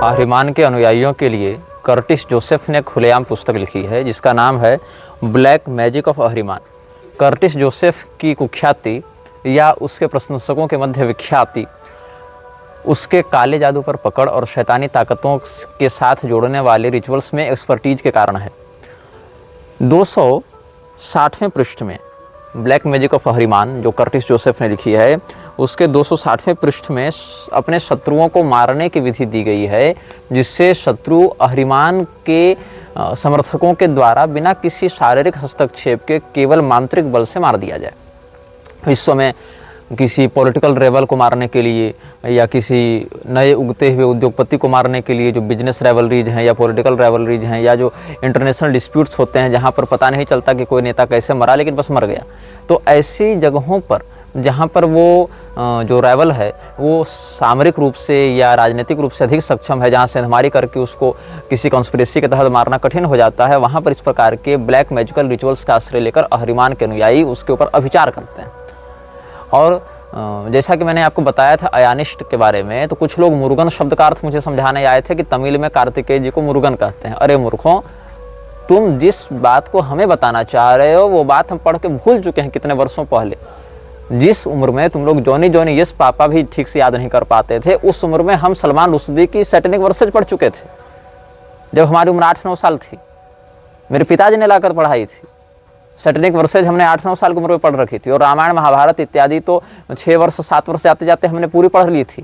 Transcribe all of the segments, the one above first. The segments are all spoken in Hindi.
आहरिमान के अनुयायियों के लिए कर्टिस जोसेफ ने खुलेआम पुस्तक लिखी है जिसका नाम है black magic of Ahriman. Curtis Joseph की कुख्याति या उसके प्रशंसकों के मध्य विख्याति उसके काले जादू पर पकड़ और शैतानी ताकतों के साथ जोड़ने वाले रिचुअल्स में एक्सपर्टीज के कारण है। 260वें पृष्ठ में ब्लैक मैजिक ऑफ आहरिमान जो कर्टिस जोसेफ ने लिखी है उसके 260वें पृष्ठ में अपने शत्रुओं को मारने की विधि दी गई है जिससे शत्रु आहरिमान के समर्थकों के द्वारा बिना किसी शारीरिक हस्तक्षेप के केवल मांत्रिक बल से मार दिया जाए। विश्व में किसी पॉलिटिकल रेवल को मारने के लिए या किसी नए उगते हुए उद्योगपति को मारने के लिए जो बिजनेस रेवलरीज हैं या पॉलिटिकल रेवलरीज हैं या जो इंटरनेशनल डिस्प्यूट्स होते हैं जहां पर पता नहीं चलता कि कोई नेता कैसे मरा लेकिन बस मर गया, तो ऐसी जगहों पर जहां पर वो जो रेवल है वो सामरिक रूप से या राजनीतिक रूप से अधिक सक्षम है, जहां सेंधमारी करके उसको किसी कॉन्स्पिरेसी के तहत मारना कठिन हो जाता है, वहां पर इस प्रकार के ब्लैक मैजिकल रिचुअल्स का आश्रय लेकर आहरिमान के अनुयायी उसके ऊपर अभिचार करते हैं। और जैसा कि मैंने आपको बताया था अयानिस्ट के बारे में, तो कुछ लोग मुरुगन शब्द का अर्थ मुझे समझाने आए थे कि तमिल में कार्तिकेय जी को मुरुगन कहते हैं। अरे मूर्खों, तुम जिस बात को हमें बताना चाह रहे हो वो बात हम पढ़ के भूल चुके हैं कितने वर्षों पहले। जिस उम्र में तुम लोग जॉनी जॉनी यस पापा भी ठीक से याद नहीं कर पाते थे, उस उम्र में हम सलमान रुश्दी की सैटेनिक वर्सेज पढ़ चुके थे जब हमारी उम्र 8-9 साल थी। मेरे पिताजी ने लाकर पढ़ाई थी। सैटेनिक वर्सेज हमने 8-9 साल की उम्र में पढ़ रखी थी और रामायण महाभारत इत्यादि तो 6 वर्ष 7 वर्ष जाते जाते हमने पूरी पढ़ ली थी।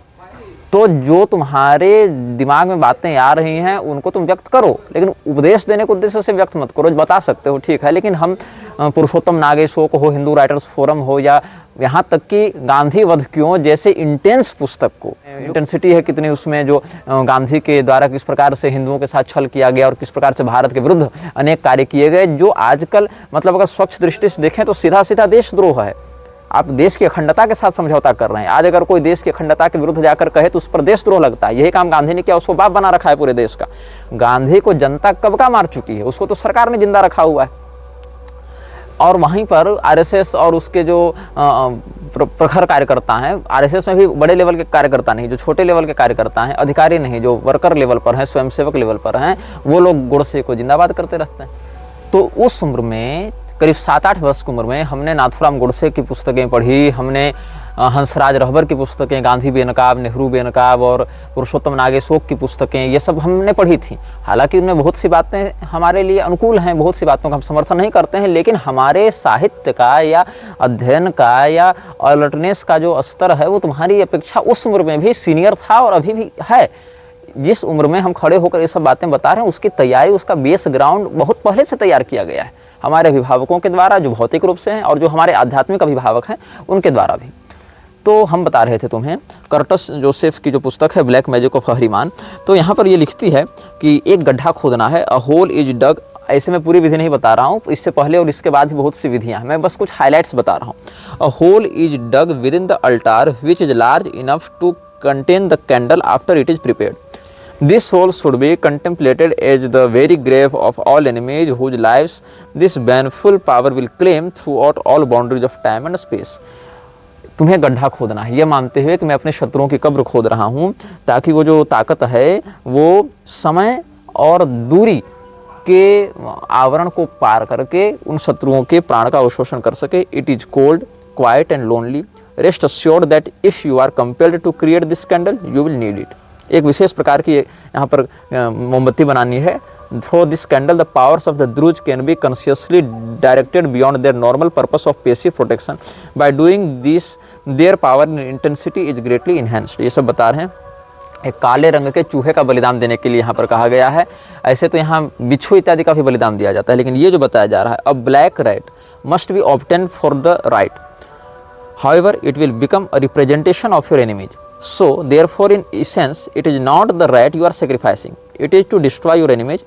तो जो तुम्हारे दिमाग में बातें आ रही हैं उनको तुम व्यक्त करो, लेकिन उपदेश देने के उद्देश्य से व्यक्त मत करो। बता सकते हो ठीक है, लेकिन हम पुरुषोत्तम नागेशोक हो, हिंदू राइटर्स फोरम हो या यहाँ तक कि गांधी वध क्यों जैसे इंटेंस पुस्तक को, इंटेंसिटी है कितनी उसमें, जो गांधी के द्वारा किस प्रकार से हिंदुओं के साथ छल किया गया और किस प्रकार से भारत के विरुद्ध अनेक कार्य किए गए, जो आजकल मतलब अगर स्वच्छ दृष्टि से देखें तो सीधा सीधा देशद्रोह है। आप देश की अखंडता के साथ समझौता कर रहे हैं। आज अगर कोई देश की अखंडता के विरुद्ध जाकर कहे तो उस पर देशद्रोह लगता है। यही काम गांधी ने किया, उसको बाप बना रखा है पूरे देश का। गांधी को जनता कब का मार चुकी है, उसको तो सरकार ने जिंदा रखा हुआ है। और वहीं पर आरएसएस और उसके जो प्रखर कार्यकर्ता हैं, आरएसएस में भी बड़े लेवल के कार्यकर्ता नहीं, जो छोटे लेवल के कार्यकर्ता हैं, अधिकारी नहीं, जो वर्कर लेवल पर हैं, स्वयंसेवक लेवल पर हैं, वो लोग गोडसे को जिंदाबाद करते रहते हैं। तो उस उम्र में करीब 7-8 वर्ष की उम्र में हमने नाथूराम गोडसे की पुस्तकें पढ़ी, हमने हंसराज रहबर की पुस्तकें, गांधी बेनकाब, नेहरू बेनकाब और पुरुषोत्तम नागेशोक की पुस्तकें, ये सब हमने पढ़ी थी। हालांकि उनमें बहुत सी बातें हमारे लिए अनुकूल हैं, बहुत सी बातों का हम समर्थन नहीं करते हैं, लेकिन हमारे साहित्य का या अध्ययन का या अलर्टनेस का जो स्तर है वो तुम्हारी अपेक्षा उस उम्र में भी सीनियर था और अभी भी है। जिस उम्र में हम खड़े होकर ये सब बातें बता रहे हैं उसकी तैयारी, उसका बेस ग्राउंड बहुत पहले से तैयार किया गया है हमारे अभिभावकों के द्वारा, जो भौतिक रूप से हैं, और जो हमारे आध्यात्मिक अभिभावक हैं उनके द्वारा भी। तो हम बता रहे थे तुम्हें कर्टिस जोसेफ की जो पुस्तक है ब्लैक मैजिक ऑफ आहरिमान, तो यहाँ पर ये लिखती है कि एक गड्ढा खोदना है, अ होल इज डग। ऐसे मैं पूरी विधि नहीं बता रहा हूँ, इससे पहले और इसके बाद भी बहुत सी विधियाँ हैं, मैं बस कुछ हाईलाइट्स बता रहा हूँ। A hole is dug within the altar which is large enough to contain the candle after it is prepared. This hole should be contemplated as the very grave of all enemies whose lives this baneful power will claim throughout all boundaries of time and space. तुम्हें गड्ढा खोदना है, यह मानते हुए कि मैं अपने शत्रुओं की कब्र खोद रहा हूँ ताकि वो जो ताकत है वो समय और दूरी के आवरण को पार करके उन शत्रुओं के प्राण का अवशोषण कर सके. It is cold, quiet and lonely. Rest assured that if you are compelled to create this candle, you will need it. एक विशेष प्रकार की यहाँ पर मोमबत्ती बनानी है. Through this candle, the powers of the Druze can be consciously directed beyond their normal purpose of passive protection. By doing this, their power and intensity is greatly enhanced. ये सब बता रहे हैं. एक काले रंग के चूहे का बलिदान देने के लिए यहाँ पर कहा गया है. ऐसे तो यहाँ बिच्छू इत्यादि का भी बलिदान दिया जाता है, लेकिन ये जो बताया जा रहा है, a black rat must be obtained for the right. However, it will become a representation of your enemies. So, therefore, in essence, it is not the rat you are sacrificing. It is to destroy your enemies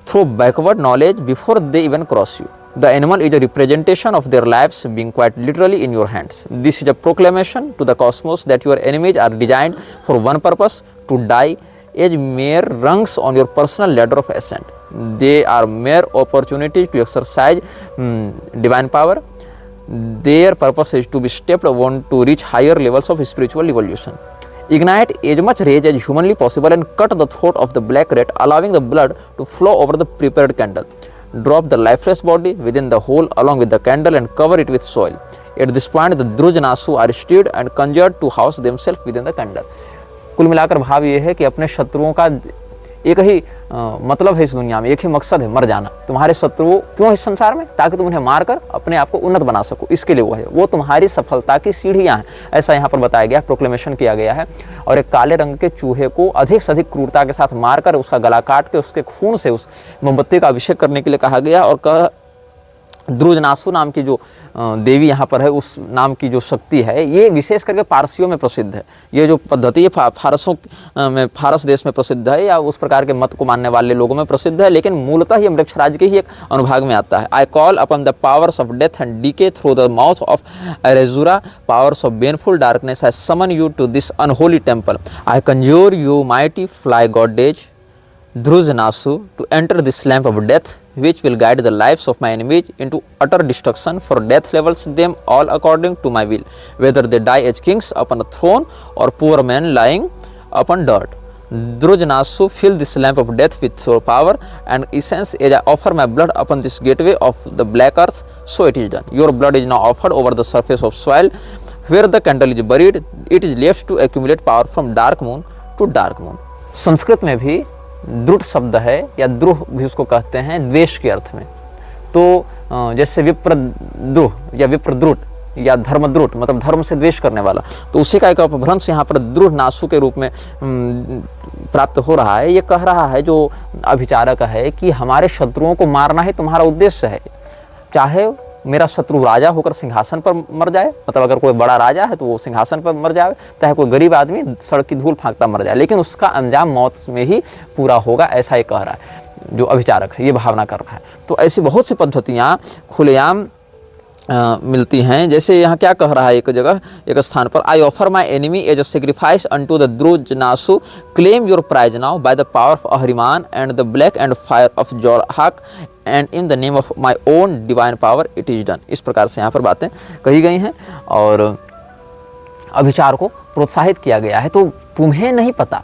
through backward knowledge before they even cross you. The animal is a representation of their lives being quite literally in your hands. This is a proclamation to the cosmos that your enemies are designed for one purpose, to die as mere rungs on your personal ladder of ascent. They are mere opportunities to exercise divine power. Their purpose is to be stepped on to reach higher levels of spiritual evolution. Ignite as much rage as humanly possible and cut the throat of the black rat, allowing the blood to flow over the prepared candle. Drop the lifeless body within the hole along with the candle and cover it with soil. At this point, the Drujanasu are stirred and conjured to house themselves within the candle. कुल मिलाकर भाव ये है कि अपने शत्रुओं का एक ही मतलब है इस दुनिया में, एक ही मकसद है, मर जाना। तुम्हारे शत्रु क्यों इस संसार में? ताकि तुम उन्हें मारकर अपने आप को उन्नत बना सको, इसके लिए वो है। वो तुम्हारी सफलता की सीढ़ियां हैं, ऐसा यहाँ पर बताया गया, प्रोक्लेमेशन किया गया है। और एक काले रंग के चूहे को अधिक से अधिक क्रूरता के साथ मारकर उसका गला काट के उसके खून से उस मोमबत्ती का अभिषेक करने के लिए कहा गया। और कहा द्रुजनासु नाम की जो देवी यहाँ पर है, उस नाम की जो शक्ति है, ये विशेष करके पारसियों में प्रसिद्ध है। ये जो पद्धति है फारसों में, फारस देश में प्रसिद्ध है, या उस प्रकार के मत को मानने वाले लोगों में प्रसिद्ध है, लेकिन मूलतः ये मृक्षराज के ही एक अनुभाग में आता है। I call upon the powers of death and decay through the mouth of Arezura, powers of baneful darkness, I summon you to this unholy temple. I conjure you mighty fly goddess Drujanasu to enter this lamp of death, which will guide the lives of my enemies into utter destruction, for death levels them all according to my will, whether they die as kings upon a throne or poor men lying upon dirt. Drujanasu, fill this lamp of death with your power and essence as I offer my blood upon this gateway of the black earth, so it is done. Your blood is now offered over the surface of soil where the candle is buried. It is left to accumulate power from dark moon to dark moon. Sanskrit में भी द्रुट शब्द है, या द्रुह भी उसको कहते हैं द्वेष के अर्थ में। तो जैसे विप्रद्रुह या विप्रद्रुट या धर्मद्रुट, मतलब धर्म से द्वेष करने वाला, तो उसी का एक अपभ्रंश यहाँ पर द्रुहनासु के रूप में प्राप्त हो रहा है। ये कह रहा है जो अभिचारक है कि हमारे शत्रुओं को मारना ही तुम्हारा उद्देश्य है, चाहे मेरा शत्रु राजा होकर सिंहासन पर मर जाए, मतलब अगर कोई बड़ा राजा है तो वो सिंहासन पर मर जाए, चाहे कोई गरीब आदमी सड़क की धूल फांकता मर जाए, लेकिन उसका अंजाम मौत में ही पूरा होगा, ऐसा ही कह रहा है जो अभिचारक है, ये भावना कर रहा है। तो ऐसी बहुत सी पद्धतियाँ खुलेआम मिलती हैं। जैसे यहाँ क्या कह रहा है एक जगह, एक स्थान पर, I offer my enemy as a sacrifice unto the Drujanasu, claim your prize now by the power of Ahriman and the black and fire of Zorhak and in the name of my own divine power it is done. इस प्रकार से यहाँ पर बातें कही गई हैं और अभिचार को प्रोत्साहित किया गया है। तो तुम्हें नहीं पता,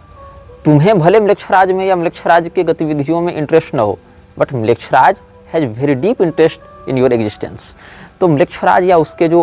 तुम्हें भले म्लेच्छराज में या म्लेच्छराज के गतिविधियों में इंटरेस्ट न हो, but Mlechharaj has very deep interest in your existence. तो म्लेच्छराज या उसके जो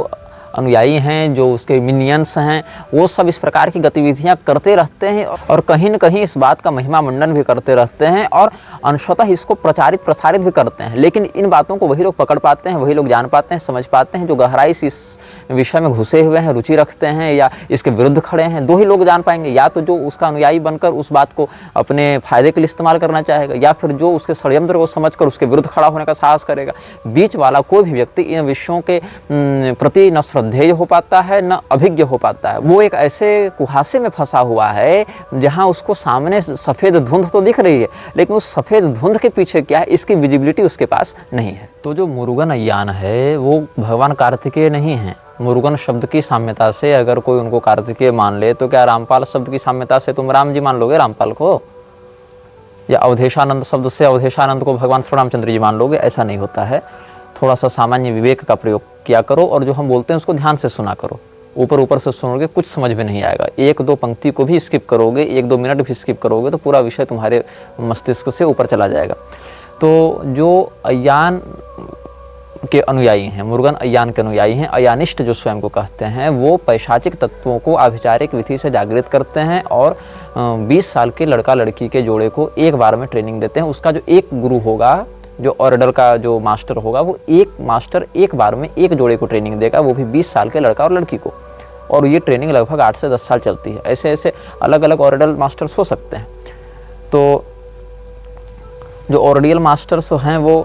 अनुयायी हैं, जो उसके मिनियंस हैं, वो सब इस प्रकार की गतिविधियां करते रहते हैं और कहीं न कहीं इस बात का महिमा मंडन भी करते रहते हैं और अंशतः इसको प्रसारित भी करते हैं। लेकिन इन बातों को वही लोग पकड़ पाते हैं, वही लोग जान पाते हैं, समझ पाते हैं जो गहराई से इस विषय में घुसे हुए हैं, रुचि रखते हैं या इसके विरुद्ध खड़े हैं। दो ही लोग जान पाएंगे, या तो जो उसका अनुयायी बनकर उस बात को अपने फायदे के लिए इस्तेमाल करना चाहेगा, या फिर जो उसके षड्यंत्र को समझकर उसके विरुद्ध खड़ा होने का साहस करेगा। बीच वाला कोई भी व्यक्ति इन विषयों के प्रति न श्रद्धेय हो पाता है, न अभिज्ञ हो पाता है। वो एक ऐसे कुहासे में फंसा हुआ है जहाँ उसको सामने सफ़ेद धुंध तो दिख रही है, लेकिन उस सफ़ेद धुंध के पीछे क्या है, इसकी विजिबिलिटी उसके पास नहीं है। तो जो मुरुगन अय्यान है वो भगवान कार्तिकेय नहीं है। मुरुगन शब्द की साम्यता से अगर कोई उनको कार्तिकेय मान ले, तो क्या रामपाल शब्द की साम्यता से तुम राम जी मान लोगे रामपाल को, या अवधेशानंद शब्द से अवधेशानंद को भगवान श्री रामचंद्र जी मान लोगे? ऐसा नहीं होता है। थोड़ा सा सामान्य विवेक का प्रयोग किया करो और जो हम बोलते हैं उसको ध्यान से सुना करो। ऊपर से सुनोगे कुछ समझ में नहीं आएगा, एक दो पंक्ति को भी स्किप करोगे, एक दो मिनट भी स्किप करोगे तो पूरा विषय तुम्हारे मस्तिष्क से ऊपर चला जाएगा। तो जो अय्यान के अनुयायी हैं, मुरुगन अय्यान के अनुयायी हैं, अयानिष्ट जो स्वयं को कहते हैं, वो पैशाचिक तत्वों को आभिचारिक विधि से जागृत करते हैं और 20 साल के लड़का लड़की के जोड़े को एक बार में ट्रेनिंग देते हैं। उसका जो एक गुरु होगा, जो ऑर्डर का जो मास्टर होगा, वो एक मास्टर एक बार में एक जोड़े को ट्रेनिंग देगा, वो भी 20 साल के लड़का और लड़की को। और ये ट्रेनिंग लगभग 8 से 10 साल चलती है। ऐसे ऐसे अलग अलग ऑर्डल मास्टर्स हो सकते हैं। तो जो ऑर्डियल मास्टर्स हैं वो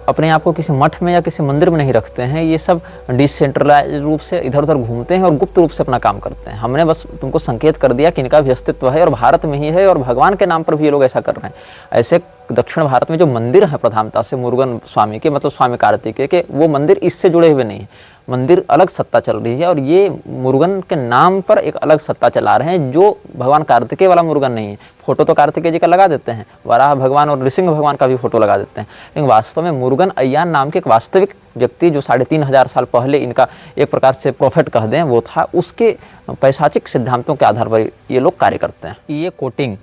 अपने आप को किसी मठ में या किसी मंदिर में नहीं रखते हैं, ये सब डिसेंट्रलाइज रूप से इधर उधर घूमते हैं और गुप्त रूप से अपना काम करते हैं। हमने बस तुमको संकेत कर दिया कि इनका भी अस्तित्व है और भारत में ही है और भगवान के नाम पर भी ये लोग ऐसा कर रहे हैं। ऐसे दक्षिण भारत में जो मंदिर हैं प्रधानता से मुरुगन स्वामी के, मतलब स्वामी कार्तिकेय के, वो मंदिर इससे जुड़े हुए नहीं हैं। मंदिर अलग सत्ता चल रही है और ये मुरुगन के नाम पर एक अलग सत्ता चला रहे हैं जो भगवान कार्तिकेय वाला मुरुगन नहीं है। फोटो तो कार्तिकेय जी का लगा देते हैं, वराह भगवान और नृसिंह भगवान का भी फोटो लगा देते हैं, लेकिन वास्तव में मुरुगन अय्यान नाम की एक वास्तविक व्यक्ति जो 3500 साल पहले इनका एक प्रकार से प्रॉफिट कह दें वो था, उसके पैशाचिक सिद्धांतों के आधार पर ये लोग कार्य करते हैं। ये कोटिंग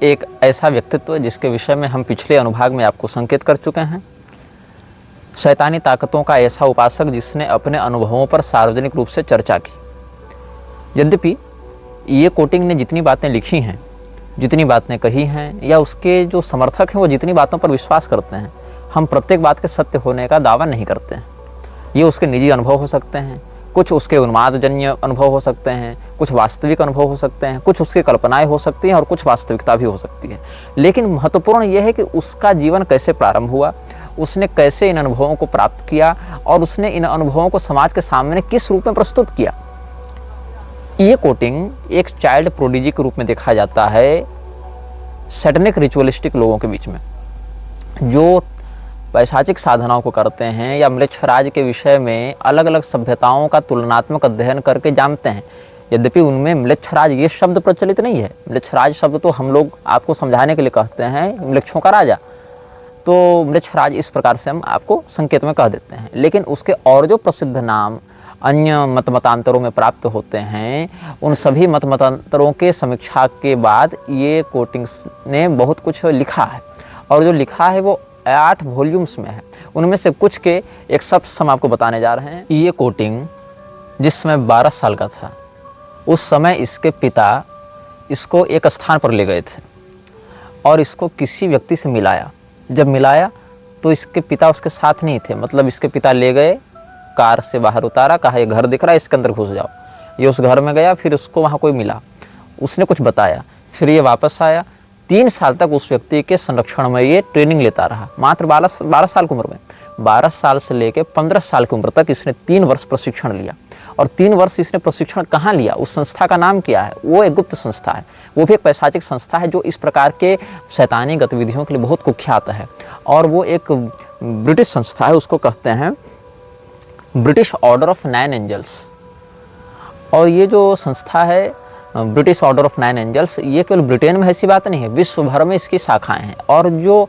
एक ऐसा व्यक्तित्व है जिसके विषय में हम पिछले अनुभाग में आपको संकेत कर चुके हैं। शैतानी ताकतों का ऐसा उपासक जिसने अपने अनुभवों पर सार्वजनिक रूप से चर्चा की। यद्यपि ये कोटिंग ने जितनी बातें लिखी हैं, जितनी बातें कही हैं, या उसके जो समर्थक हैं वो जितनी बातों पर विश्वास करते हैं, हम प्रत्येक बात के सत्य होने का दावा नहीं करते हैं। ये उसके निजी अनुभव हो सकते हैं, कुछ उसके उन्मादजन्य अनुभव हो सकते हैं, कुछ वास्तविक अनुभव हो सकते हैं, कुछ उसकी कल्पनाएं हो सकती हैं और कुछ वास्तविकता भी हो सकती है। लेकिन महत्वपूर्ण यह है कि उसका जीवन कैसे प्रारंभ हुआ, उसने कैसे इन अनुभवों को प्राप्त किया और उसने इन अनुभवों को समाज के सामने किस रूप में प्रस्तुत किया। ये कोटिंग एक चाइल्ड प्रोडिजी के रूप में देखा जाता है सैटेनिक रिचुअलिस्टिक लोगों के बीच में, जो पैशाचिक साधनाओं को करते हैं या म्लेच्छराज के विषय में अलग अलग सभ्यताओं का तुलनात्मक अध्ययन करके जानते हैं। यद्यपि उनमें म्लेच्छराज ये शब्द प्रचलित नहीं है। म्लेच्छराज शब्द तो हम लोग आपको समझाने के लिए कहते हैं म्लेच्छों का राजा, तो म्लेच्छराज इस प्रकार से हम आपको संकेत में कह देते हैं। लेकिन उसके और जो प्रसिद्ध नाम अन्य मतांतरों में प्राप्त होते हैं, उन सभी मतांतरों के समीक्षा के बाद ये कोटिंग्स ने बहुत कुछ लिखा है, और जो लिखा है वो 8 वॉल्यूम्स में है। उनमें से कुछ के एक शब्द हम आपको बताने जा रहे हैं। ये कोटिंग जिस समय 12 साल का था, उस समय इसके पिता इसको एक स्थान पर ले गए थे और इसको किसी व्यक्ति से मिलाया। जब मिलाया तो इसके पिता उसके साथ नहीं थे, मतलब इसके पिता ले गए, कार से बाहर उतारा, कहा ये घर दिख रहा है, इसके अंदर घुस जाओ। ये उस घर में गया, फिर उसको वहाँ कोई मिला, उसने कुछ बताया, फिर ये वापस आया। 3 साल तक उस व्यक्ति के संरक्षण में ये ट्रेनिंग लेता रहा, मात्र 12 साल की उम्र में। 12 साल से लेकर 15 साल की उम्र तक इसने 3 वर्ष प्रशिक्षण लिया। और 3 वर्ष इसने प्रशिक्षण कहाँ लिया, उस संस्था का नाम क्या है? वो एक गुप्त संस्था है, वो भी एक पैशाचिक संस्था है जो इस प्रकार के शैतानी गतिविधियों के लिए बहुत कुख्यात है। और वो एक ब्रिटिश संस्था है, उसको कहते हैं ब्रिटिश ऑर्डर ऑफ 9 एंजल्स। और ये जो संस्था है ब्रिटिश ऑर्डर ऑफ 9 एंजल्स, ये केवल ब्रिटेन में ऐसी बात नहीं है, विश्व भर में इसकी शाखाएं हैं। और जो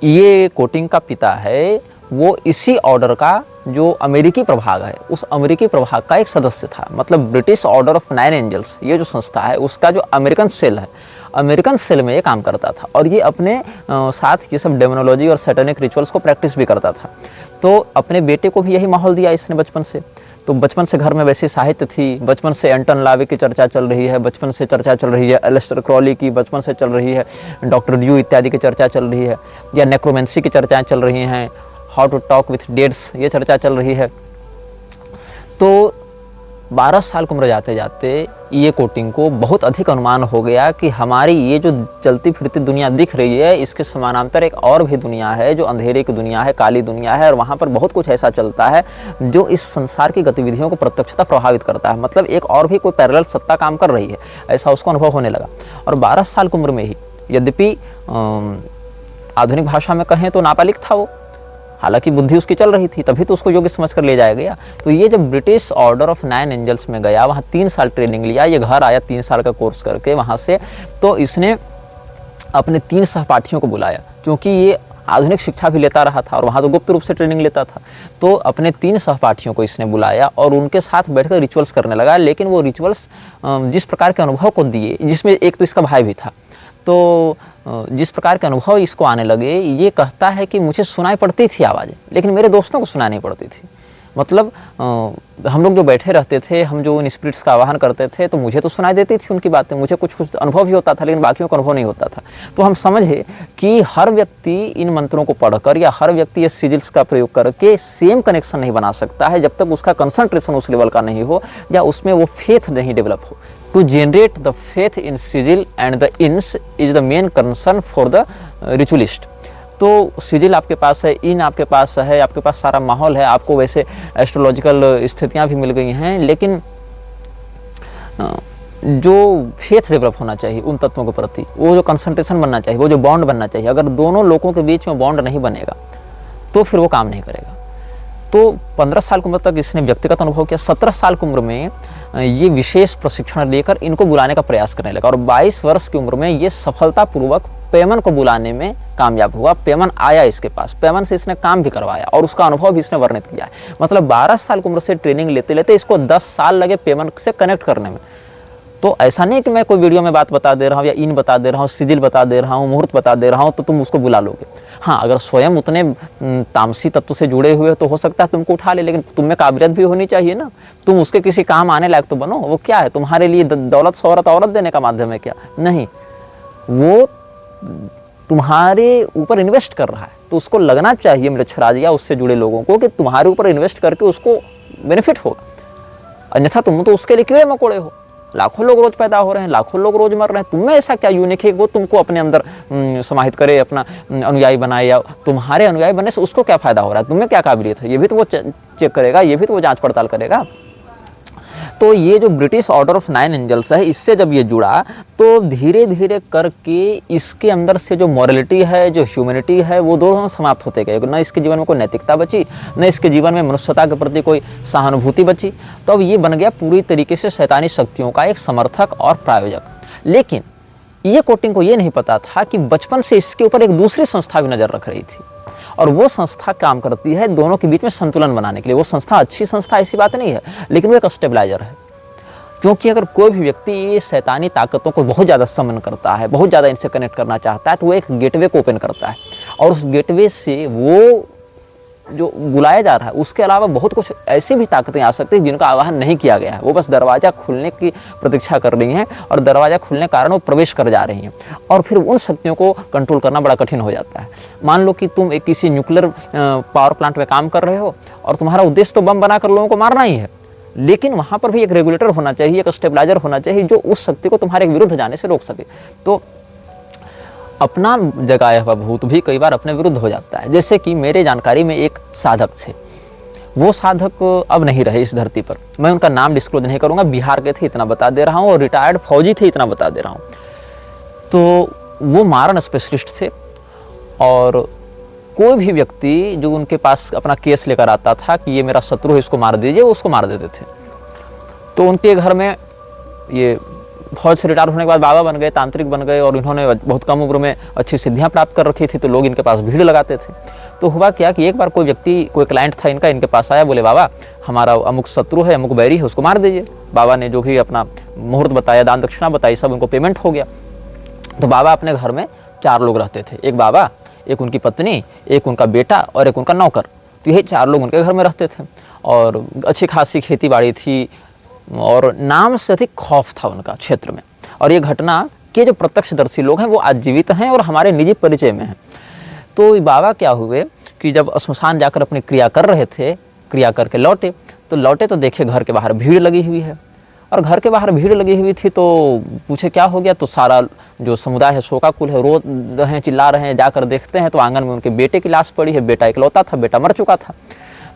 ये कोटिंग का पिता है वो इसी ऑर्डर का जो अमेरिकी प्रभाग है, उस अमेरिकी प्रभाग का एक सदस्य था। मतलब ब्रिटिश ऑर्डर ऑफ 9 एंजल्स ये जो संस्था है उसका जो अमेरिकन सेल है, अमेरिकन सेल में ये काम करता था। और ये अपने साथ ये सब डेमोनोलॉजी और सैटेनिक रिचुअल्स को प्रैक्टिस भी करता था। तो अपने बेटे को भी यही माहौल दिया इसने बचपन से। तो बचपन से घर में वैसे साहित्य थी, बचपन से एंटन लावे की चर्चा चल रही है, बचपन से चर्चा चल रही है एलिस्टर क्रॉली की, बचपन से चल रही है डॉक्टर ड्यू इत्यादि की चर्चा चल रही है, या नेक्रोमेंसी की चर्चाएं चल रही हैं, हाउ टू टॉक विथ डेड्स ये चर्चा चल रही है। तो 12 साल की उम्र जाते जाते ये कोटिंग को बहुत अधिक अनुमान हो गया कि हमारी ये जो चलती फिरती दुनिया दिख रही है, इसके समानांतर एक और भी दुनिया है जो अंधेरे की दुनिया है, काली दुनिया है, और वहाँ पर बहुत कुछ ऐसा चलता है जो इस संसार की गतिविधियों को प्रत्यक्षतः प्रभावित करता है। मतलब एक और भी कोई पैरेलल सत्ता काम कर रही है, ऐसा उसको अनुभव होने लगा। और 12 साल की उम्र में ही, यद्यपि आधुनिक भाषा में कहें तो नाबालिग था वो, हालांकि बुद्धि उसकी चल रही थी, तभी तो उसको योग्य समझ कर ले जाया गया। तो ये जब ब्रिटिश ऑर्डर ऑफ 9 एंजल्स में गया, वहाँ 3 साल ट्रेनिंग लिया, ये घर आया 3 साल का कोर्स करके वहाँ से, तो इसने अपने 3 सहपाठियों को बुलाया, क्योंकि ये आधुनिक शिक्षा भी लेता रहा था और वहाँ तो गुप्त रूप से ट्रेनिंग लेता था। तो अपने 3 सहपाठियों को इसने बुलाया और उनके साथ बैठकर रिचुअल्स करने लगा। लेकिन वो रिचुअल्स जिस प्रकार के अनुभव को दिए, जिसमें एक तो इसका भाई भी था, तो जिस प्रकार के अनुभव इसको आने लगे, ये कहता है कि मुझे सुनाई पड़ती थी आवाज़ें, लेकिन मेरे दोस्तों को सुनाई नहीं पड़ती थी। मतलब हम लोग जो बैठे रहते थे, हम जो उन स्पिरिट्स का आवाहन करते थे, तो मुझे तो सुनाई देती थी उनकी बातें, मुझे कुछ कुछ अनुभव भी होता था, लेकिन बाकियों को अनुभव नहीं होता था। तो हम समझे कि हर व्यक्ति इन मंत्रों को पढ़कर या हर व्यक्ति ये सिजिल्स का प्रयोग करके सेम कनेक्शन नहीं बना सकता है, जब तक उसका कंसंट्रेशन उस लेवल का नहीं हो या उसमें वो फेथ नहीं डेवलप हो। To generate the faith in sigil and the ins is the main concern for the ritualist। तो सिजिल आपके पास है, इन आपके पास है, आपके पास सारा माहौल है, आपको वैसे एस्ट्रोलॉजिकल स्थितियां भी मिल गई हैं, लेकिन जो फेथ डेवलप होना चाहिए उन तत्वों के प्रति, वो जो कंसंट्रेशन बनना चाहिए, वो जो बॉन्ड बनना चाहिए, अगर दोनों लोगों के बीच में बॉन्ड नहीं बनेगा तो फिर वो काम नहीं करेगा। तो 15 साल की उम्र तक इसने व्यक्तिगत अनुभव किया। 17 साल की उम्र में ये विशेष प्रशिक्षण लेकर इनको बुलाने का प्रयास करने लगा और 22 वर्ष की उम्र में ये सफलतापूर्वक पेमन को बुलाने में कामयाब हुआ। पेमन आया इसके पास, पेमन से इसने काम भी करवाया और उसका अनुभव भी इसने वर्णित किया है। मतलब 12 साल की उम्र से ट्रेनिंग लेते लेते इसको 10 साल लगे पेमन से कनेक्ट करने में। तो ऐसा नहीं कि मैं कोई वीडियो में बात बता दे रहा हूँ या इन बता दे रहा हूँ, सिजिल बता दे रहा हूँ, मुहूर्त बता दे रहा हूँ तो तुम उसको बुला लोगे। हाँ, अगर स्वयं उतने तामसी तत्व से जुड़े हुए तो हो सकता है तुमको उठा ले, लेकिन तुम में काबिलियत भी होनी चाहिए ना। तुम उसके किसी काम आने लायक तो बनो। वो क्या है, तुम्हारे लिए दौलत शोहरत औरत देने का माध्यम है क्या? नहीं, वो तुम्हारे ऊपर इन्वेस्ट कर रहा है। तो उसको लगना चाहिए मृच्छराज या उससे जुड़े लोगों को कि तुम्हारे ऊपर इन्वेस्ट करके उसको बेनिफिट होगा, अन्यथा तुम तो उसके लिए कीड़े मकोड़े हो। लाखों लोग रोज पैदा हो रहे हैं, लाखों लोग रोज मर रहे हैं। तुम्हें ऐसा क्या यूनिक है वो तुमको अपने अंदर समाहित करे, अपना अनुयायी बनाए, या तुम्हारे अनुयायी बनने से उसको क्या फायदा हो रहा है, तुम्हें क्या काबिलियत है, ये भी तो वो चेक करेगा, ये भी तो वो जांच पड़ताल करेगा। तो ये जो ब्रिटिश ऑर्डर ऑफ 9 एंजल्स है, इससे जब ये जुड़ा तो धीरे धीरे करके इसके अंदर से जो मॉरलिटी है, जो ह्यूमैनिटी है, वो दोनों समाप्त होते गए। न इसके जीवन में कोई नैतिकता बची, न इसके जीवन में मनुष्यता के प्रति कोई सहानुभूति बची। तो अब ये बन गया पूरी तरीके से शैतानी शक्तियों का एक समर्थक और प्रायोजक। लेकिन ये कोटिंग को ये नहीं पता था कि बचपन से इसके ऊपर एक दूसरी संस्था भी नज़र रख रही थी, और वो संस्था काम करती है दोनों के बीच में संतुलन बनाने के लिए। वो संस्था अच्छी संस्था ऐसी बात नहीं है, लेकिन वो एक स्टेबलाइजर है। क्योंकि अगर कोई भी व्यक्ति ये शैतानी ताकतों को बहुत ज़्यादा समन करता है, बहुत ज़्यादा इनसे कनेक्ट करना चाहता है, तो वो एक गेटवे को ओपन करता है, और उस गेटवे से वो जो बुलाया जा रहा है उसके अलावा बहुत कुछ ऐसी भी ताकतें आ सकती हैं जिनका आवाहन नहीं किया गया है। वो बस दरवाज़ा खुलने की प्रतीक्षा कर रही हैं, और दरवाज़ा खुलने के कारण वो प्रवेश कर जा रही हैं, और फिर उन शक्तियों को कंट्रोल करना बड़ा कठिन हो जाता है। मान लो कि तुम एक किसी न्यूक्लियर पावर प्लांट में काम कर रहे हो, और तुम्हारा उद्देश्य तो बम बनाकर लोगों को मारना ही है, लेकिन वहाँ पर भी एक रेगुलेटर होना चाहिए, एक स्टेबलाइजर होना चाहिए जो उस शक्ति को तुम्हारे विरुद्ध जाने से रोक सके। तो अपना जगाया हुआ भूत भी कई बार अपने विरुद्ध हो जाता है। जैसे कि मेरे जानकारी में एक साधक थे, वो साधक अब नहीं रहे इस धरती पर, मैं उनका नाम डिस्क्लोज नहीं करूँगा, बिहार के थे इतना बता दे रहा हूँ, और रिटायर्ड फौजी थे इतना बता दे रहा हूँ। तो वो मारण स्पेशलिस्ट थे, और कोई भी व्यक्ति जो उनके पास अपना केस लेकर आता था कि ये मेरा शत्रु है, इसको मार दीजिए, वो उसको मार देते थे। तो उनके घर में ये फौज से रिटायर होने के बाद बाबा बन गए, तांत्रिक बन गए, और इन्होंने बहुत कम उम्र में अच्छी सिद्धियां प्राप्त कर रखी थी, तो लोग इनके पास भीड़ लगाते थे। तो हुआ क्या कि एक बार कोई व्यक्ति, कोई क्लाइंट था इनका, इनके पास आया, बोले बाबा हमारा अमुक शत्रु है, अमुक बैरी है, उसको मार दीजिए। बाबा ने जो भी अपना मुहूर्त बताया, दान दक्षिणा बताई, सब उनको पेमेंट हो गया। तो बाबा अपने घर में 4 लोग रहते थे, एक बाबा, एक उनकी पत्नी, एक उनका बेटा और एक उनका नौकर। तो यही 4 लोग उनके घर में रहते थे, और अच्छी खासी खेती बाड़ी थी, और नाम से अधिक खौफ था उनका क्षेत्र में। और ये घटना के जो प्रत्यक्षदर्शी लोग हैं वो आज जीवित हैं और हमारे निजी परिचय में हैं। तो बाबा क्या हुए कि जब श्मशान जाकर अपनी क्रिया कर रहे थे, क्रिया करके लौटे तो देखे घर के बाहर भीड़ लगी हुई है, और घर के बाहर भीड़ लगी हुई थी। तो पूछे क्या हो गया, तो सारा जो समुदाय है, शोकाकुल है, रो रहे हैं, चिल्ला रहे हैं। जाकर देखते हैं तो आंगन में उनके बेटे की लाश पड़ी है। बेटा इकलौता था, बेटा मर चुका था।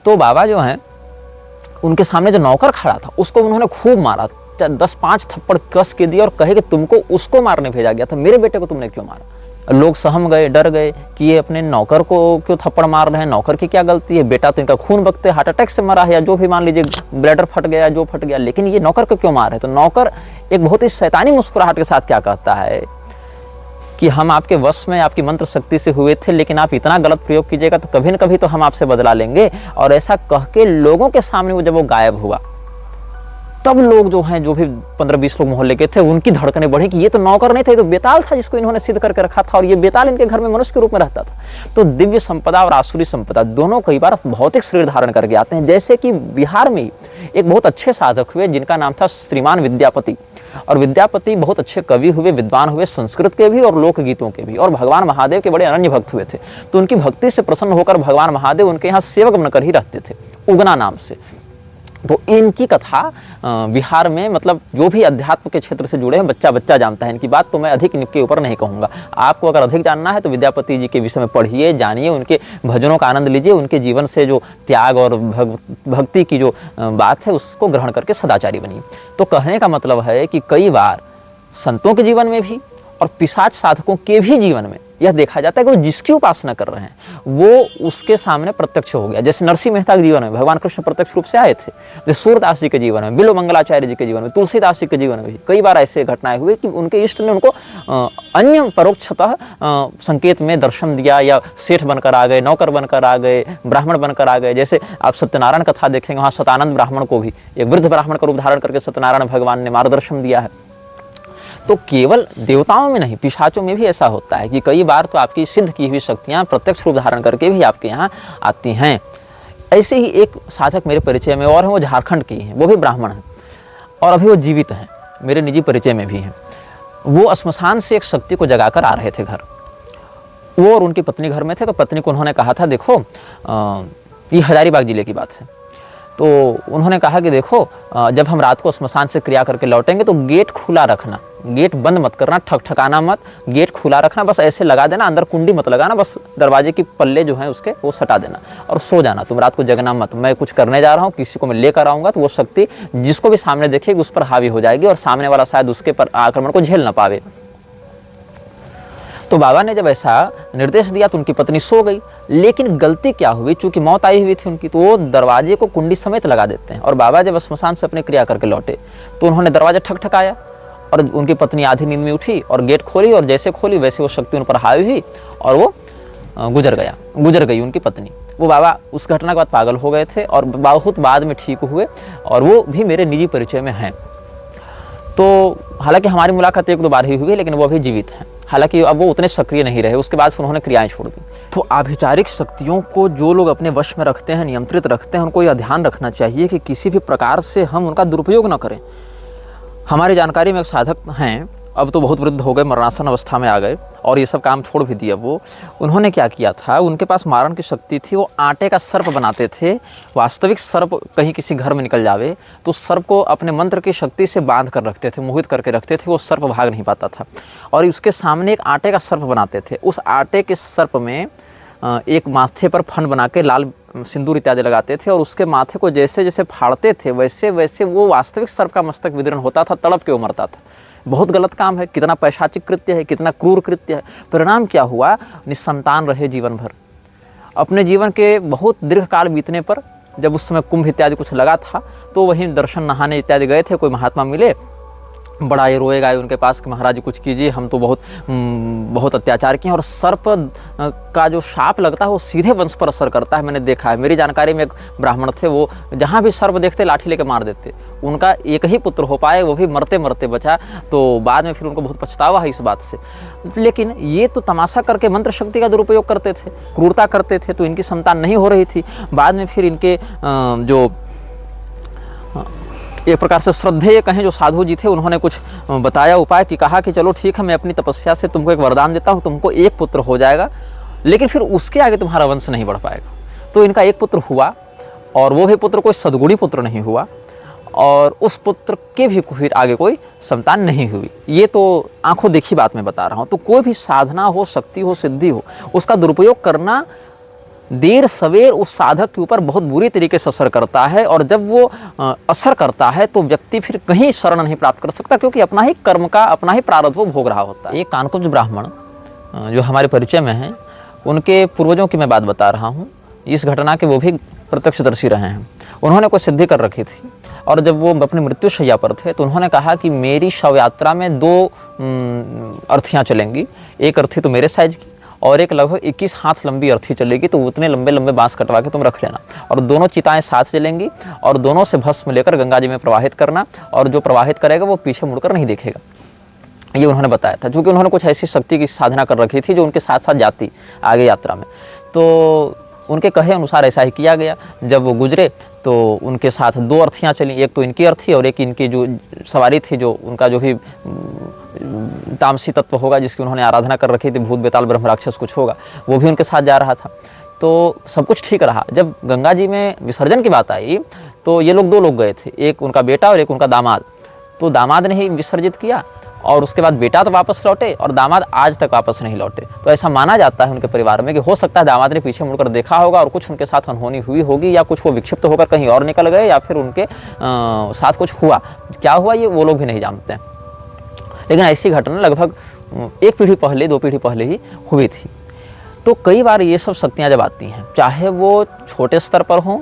तो बाबा जो हैं, उनके सामने जो नौकर खड़ा था उसको उन्होंने खूब मारा, 10-5 थप्पड़ कस के दिए, और कहे कि तुमको उसको मारने भेजा गया था, मेरे बेटे को तुमने क्यों मारा। लोग सहम गए, डर गए कि ये अपने नौकर को क्यों थप्पड़ मार रहे हैं, नौकर की क्या गलती है, बेटा तो इनका खून बकते हार्ट अटैक से मरा है, या जो भी मान लीजिए ब्लैडर फट गया, जो फट गया, लेकिन ये नौकर को क्यों मार रहे हैं। तो नौकर एक बहुत ही शैतानी मुस्कुराहट के साथ क्या कहता है कि हम आपके वश में, आपकी मंत्र शक्ति से हुए थे, लेकिन आप इतना गलत प्रयोग कीजिएगा तो कभी न कभी तो हम आपसे बदला लेंगे। और ऐसा कह के लोगों के सामने वो जब वो गायब हुआ, तब लोग जो हैं, जो भी 15-20 लोग मोहल्ले के थे, उनकी धड़कनें बढ़ी कि ये तो नौकर नहीं था, ये तो बेताल था जिसको इन्होंने सिद्ध करके रखा था, और ये बेताल इनके घर में मनुष्य के रूप में रहता था। तो दिव्य संपदा और आसुरी संपदा दोनों कई बार भौतिक शरीर धारण करके आते हैं। जैसे कि बिहार में एक बहुत अच्छे साधक हुए जिनका नाम था श्रीमान विद्यापति, और विद्यापति बहुत अच्छे कवि हुए, विद्वान हुए, संस्कृत के भी और लोकगीतों के भी, और भगवान महादेव के बड़े अनन्य भक्त हुए थे। तो उनकी भक्ति से प्रसन्न होकर भगवान महादेव उनके यहाँ सेवक बनकर ही रहते थे, उगना नाम से। तो इनकी कथा बिहार में, मतलब जो भी अध्यात्म के क्षेत्र से जुड़े हैं, बच्चा बच्चा जानता है इनकी बात, तो मैं अधिक इनके ऊपर नहीं कहूँगा। आपको अगर अधिक जानना है तो विद्यापति जी के विषय में पढ़िए, जानिए, उनके भजनों का आनंद लीजिए, उनके जीवन से जो त्याग और भक्ति की जो बात है उसको ग्रहण करके सदाचारी बनिए। तो कहने का मतलब है कि कई बार संतों के जीवन में भी और पिशाच साधकों के भी जीवन में यह देखा जाता है कि वो जिसकी उपासना कर रहे हैं वो उसके सामने प्रत्यक्ष हो गया। जैसे नरसिंह मेहता के जीवन में भगवान कृष्ण प्रत्यक्ष रूप से आए थे, जैसे सूरदास जी के जीवन में, बिल्व मंगलाचार्य जी के जीवन में, तुलसीदास जी के जीवन में भी कई बार ऐसे घटनाएं हुई कि उनके इष्ट ने उनको अन्य परोक्षतः संकेत में दर्शन दिया, या सेठ बनकर आ गए, नौकर बनकर आ गए, ब्राह्मण बनकर आ गए। जैसे आप सत्यनारायण कथा देखेंगे, वहाँ सतानंद ब्राह्मण को भी एक वृद्ध ब्राह्मण का रूप धारण करके सत्यनारायण भगवान ने मार्गदर्शन दिया है। तो केवल देवताओं में नहीं, पिशाचों में भी ऐसा होता है कि कई बार तो आपकी सिद्ध की हुई शक्तियाँ प्रत्यक्ष रूप धारण करके भी आपके यहाँ आती हैं। ऐसे ही एक साधक मेरे परिचय में और हैं, वो झारखंड की हैं, वो भी ब्राह्मण हैं और अभी वो जीवित हैं, मेरे निजी परिचय में भी हैं। वो श्मशान से एक शक्ति को जगाकर आ रहे थे घर। वो और उनकी पत्नी घर में थे, तो पत्नी को उन्होंने कहा था, देखो ये हजारीबाग जिले की बात है, तो उन्होंने कहा कि देखो जब हम रात को श्मशान से क्रिया करके लौटेंगे तो गेट खुला रखना, गेट बंद मत करना, ठकठकाना मत, गेट खुला रखना, बस ऐसे लगा देना, अंदर कुंडी मत लगाना, बस दरवाजे की पल्ले जो हैं उसके वो सटा देना और सो जाना, तुम रात को जगना मत। मैं कुछ करने जा रहा हूँ, किसी को मैं लेकर आऊँगा तो वो शक्ति जिसको भी सामने देखेगी उस पर हावी हो जाएगी और सामने वाला शायद उसके पर आक्रमण को झेल ना पावे। तो बाबा ने जब ऐसा निर्देश दिया तो उनकी पत्नी सो गई, लेकिन गलती क्या हुई, चूंकि मौत आई हुई थी उनकी, तो वो दरवाजे को कुंडी समेत लगा देते हैं। और बाबा जब श्मशान से अपने क्रिया करके लौटे तो उन्होंने दरवाजा ठकठकाया और उनकी पत्नी आधी नींद में उठी और गेट खोली, और जैसे खोली वैसे वो शक्ति उन पर हावी हुई और वो गुजर गई उनकी पत्नी। वो बाबा उस घटना के बाद पागल हो गए थे और बहुत बाद में ठीक हुए, और वो भी मेरे निजी परिचय में हैं। तो हालांकि हमारी मुलाकात एक दो बार ही हुई, लेकिन वो अभी जीवित हैं। हालांकि अब वो उतने सक्रिय नहीं रहे, उसके बाद फिर उन्होंने क्रियाएं छोड़ दी। तो आभिचारिक शक्तियों को जो लोग अपने वश में रखते हैं, नियंत्रित रखते हैं, उनको यह ध्यान रखना चाहिए कि किसी भी प्रकार से हम उनका दुरुपयोग न करें। हमारी जानकारी में एक साधक हैं, अब तो बहुत वृद्ध हो गए, मरणासन अवस्था में आ गए और ये सब काम छोड़ भी दिया। वो उन्होंने क्या किया था, उनके पास मारण की शक्ति थी, वो आटे का सर्प बनाते थे। वास्तविक सर्प कहीं किसी घर में निकल जावे तो सर्प को अपने मंत्र की शक्ति से बांध कर रखते थे, मोहित करके रखते थे, वो सर्प भाग नहीं पाता था। और उसके सामने एक आटे का सर्प बनाते थे, उस आटे के सर्प में एक माथे पर फन बना के लाल सिंदूर इत्यादि लगाते थे और उसके माथे को जैसे जैसे फाड़ते थे वैसे वैसे वो वास्तविक सर्प का मस्तक विदीर्ण होता था, तड़प के वो मरता था। बहुत गलत काम है, कितना पैशाचिक कृत्य है, कितना क्रूर कृत्य है। परिणाम क्या हुआ, निसंतान रहे जीवन भर। अपने जीवन के बहुत दीर्घ काल बीतने पर जब उस समय कुंभ इत्यादि कुछ लगा था तो वहीं दर्शन नहाने इत्यादि गए थे, कोई महात्मा मिले, बड़ा ये रोए गए उनके पास कि महाराज कुछ कीजिए, हम तो बहुत अत्याचार किए। और सर्प का जो शाप लगता है वो सीधे वंश पर असर करता है, मैंने देखा है। मेरी जानकारी में एक ब्राह्मण थे, वो जहाँ भी सर्प देखते लाठी लेके मार देते। उनका एक ही पुत्र हो पाए, वो भी मरते मरते बचा, तो बाद में फिर उनको बहुत पछतावा है इस बात से। लेकिन ये तो तमाशा करके मंत्र शक्ति का दुरुपयोग करते थे, क्रूरता करते थे, तो इनकी संतान नहीं हो रही थी। बाद में फिर इनके जो एक प्रकार से श्रद्धेय कहें जो साधु जी थे, उन्होंने कुछ बताया उपाय कि कहा कि चलो ठीक है, मैं अपनी तपस्या से तुमको एक वरदान देता हूँ, तुमको एक पुत्र हो जाएगा, लेकिन फिर उसके आगे तुम्हारा वंश नहीं बढ़ पाएगा। तो इनका एक पुत्र हुआ और वो भी पुत्र कोई सद्गुणी पुत्र नहीं हुआ, और उस पुत्र के भी फिर आगे कोई संतान नहीं हुई। ये तो आंखों देखी बात मैं बता रहा हूँ। तो कोई भी साधना हो, शक्ति हो, सिद्धि हो, उसका दुरुपयोग करना देर सवेर उस साधक के ऊपर बहुत बुरी तरीके से असर करता है। और जब वो असर करता है तो व्यक्ति फिर कहीं शरण नहीं प्राप्त कर सकता, क्योंकि अपना ही कर्म का अपना ही प्रारब्ध वो भोग रहा होता है। एक कानकुब्ज ब्राह्मण जो हमारे परिचय में हैं, उनके पूर्वजों की मैं बात बता रहा हूँ। इस घटना के वो भी प्रत्यक्षदर्शी रहे हैं। उन्होंने कोई सिद्धि कर रखी थी और जब वो अपनी मृत्युशैया पर थे तो उन्होंने कहा कि मेरी शव यात्रा में 2 अर्थियाँ चलेंगी। एक अर्थी तो मेरे साइज की और एक लगभग 21 हाथ लंबी अर्थी चलेगी, तो उतने लंबे लंबे बांस कटवा के तुम रख लेना। और दोनों चिताएं साथ चलेंगी और दोनों से भस्म लेकर गंगा जी में प्रवाहित करना, और जो प्रवाहित करेगा वो पीछे मुड़कर नहीं देखेगा। ये उन्होंने बताया था, क्योंकि उन्होंने कुछ ऐसी शक्ति की साधना कर रखी थी जो उनके साथ साथ जाती आगे यात्रा में। तो उनके कहे अनुसार ऐसा ही किया गया। जब वो गुजरे तो उनके साथ 2 अर्थियाँ चली, एक तो इनकी अर्थी और एक इनकी जो सवारी थी, जो उनका जो भी तामसी तत्व होगा जिसकी उन्होंने आराधना कर रखी थी, भूत बेताल ब्रह्म राक्षस कुछ होगा, वो भी उनके साथ जा रहा था। तो सब कुछ ठीक रहा। जब गंगा जी में विसर्जन की बात आई तो ये लोग 2 लोग गए थे, एक उनका बेटा और एक उनका दामाद। तो दामाद ने ही विसर्जित किया और उसके बाद बेटा तो वापस लौटे और दामाद आज तक वापस नहीं लौटे। तो ऐसा माना जाता है उनके परिवार में कि हो सकता है दामाद ने पीछे मुड़कर देखा होगा और कुछ उनके साथ अनहोनी हुई होगी, या कुछ वो विक्षिप्त होकर कहीं और निकल गए, या फिर उनके साथ कुछ हुआ। क्या हुआ ये वो लोग भी नहीं जानते हैं। लेकिन ऐसी घटना लगभग एक पीढ़ी पहले, 2 पीढ़ी पहले ही हुई थी। तो कई बार ये सब शक्तियाँ जब आती हैं, चाहे वो छोटे स्तर पर हों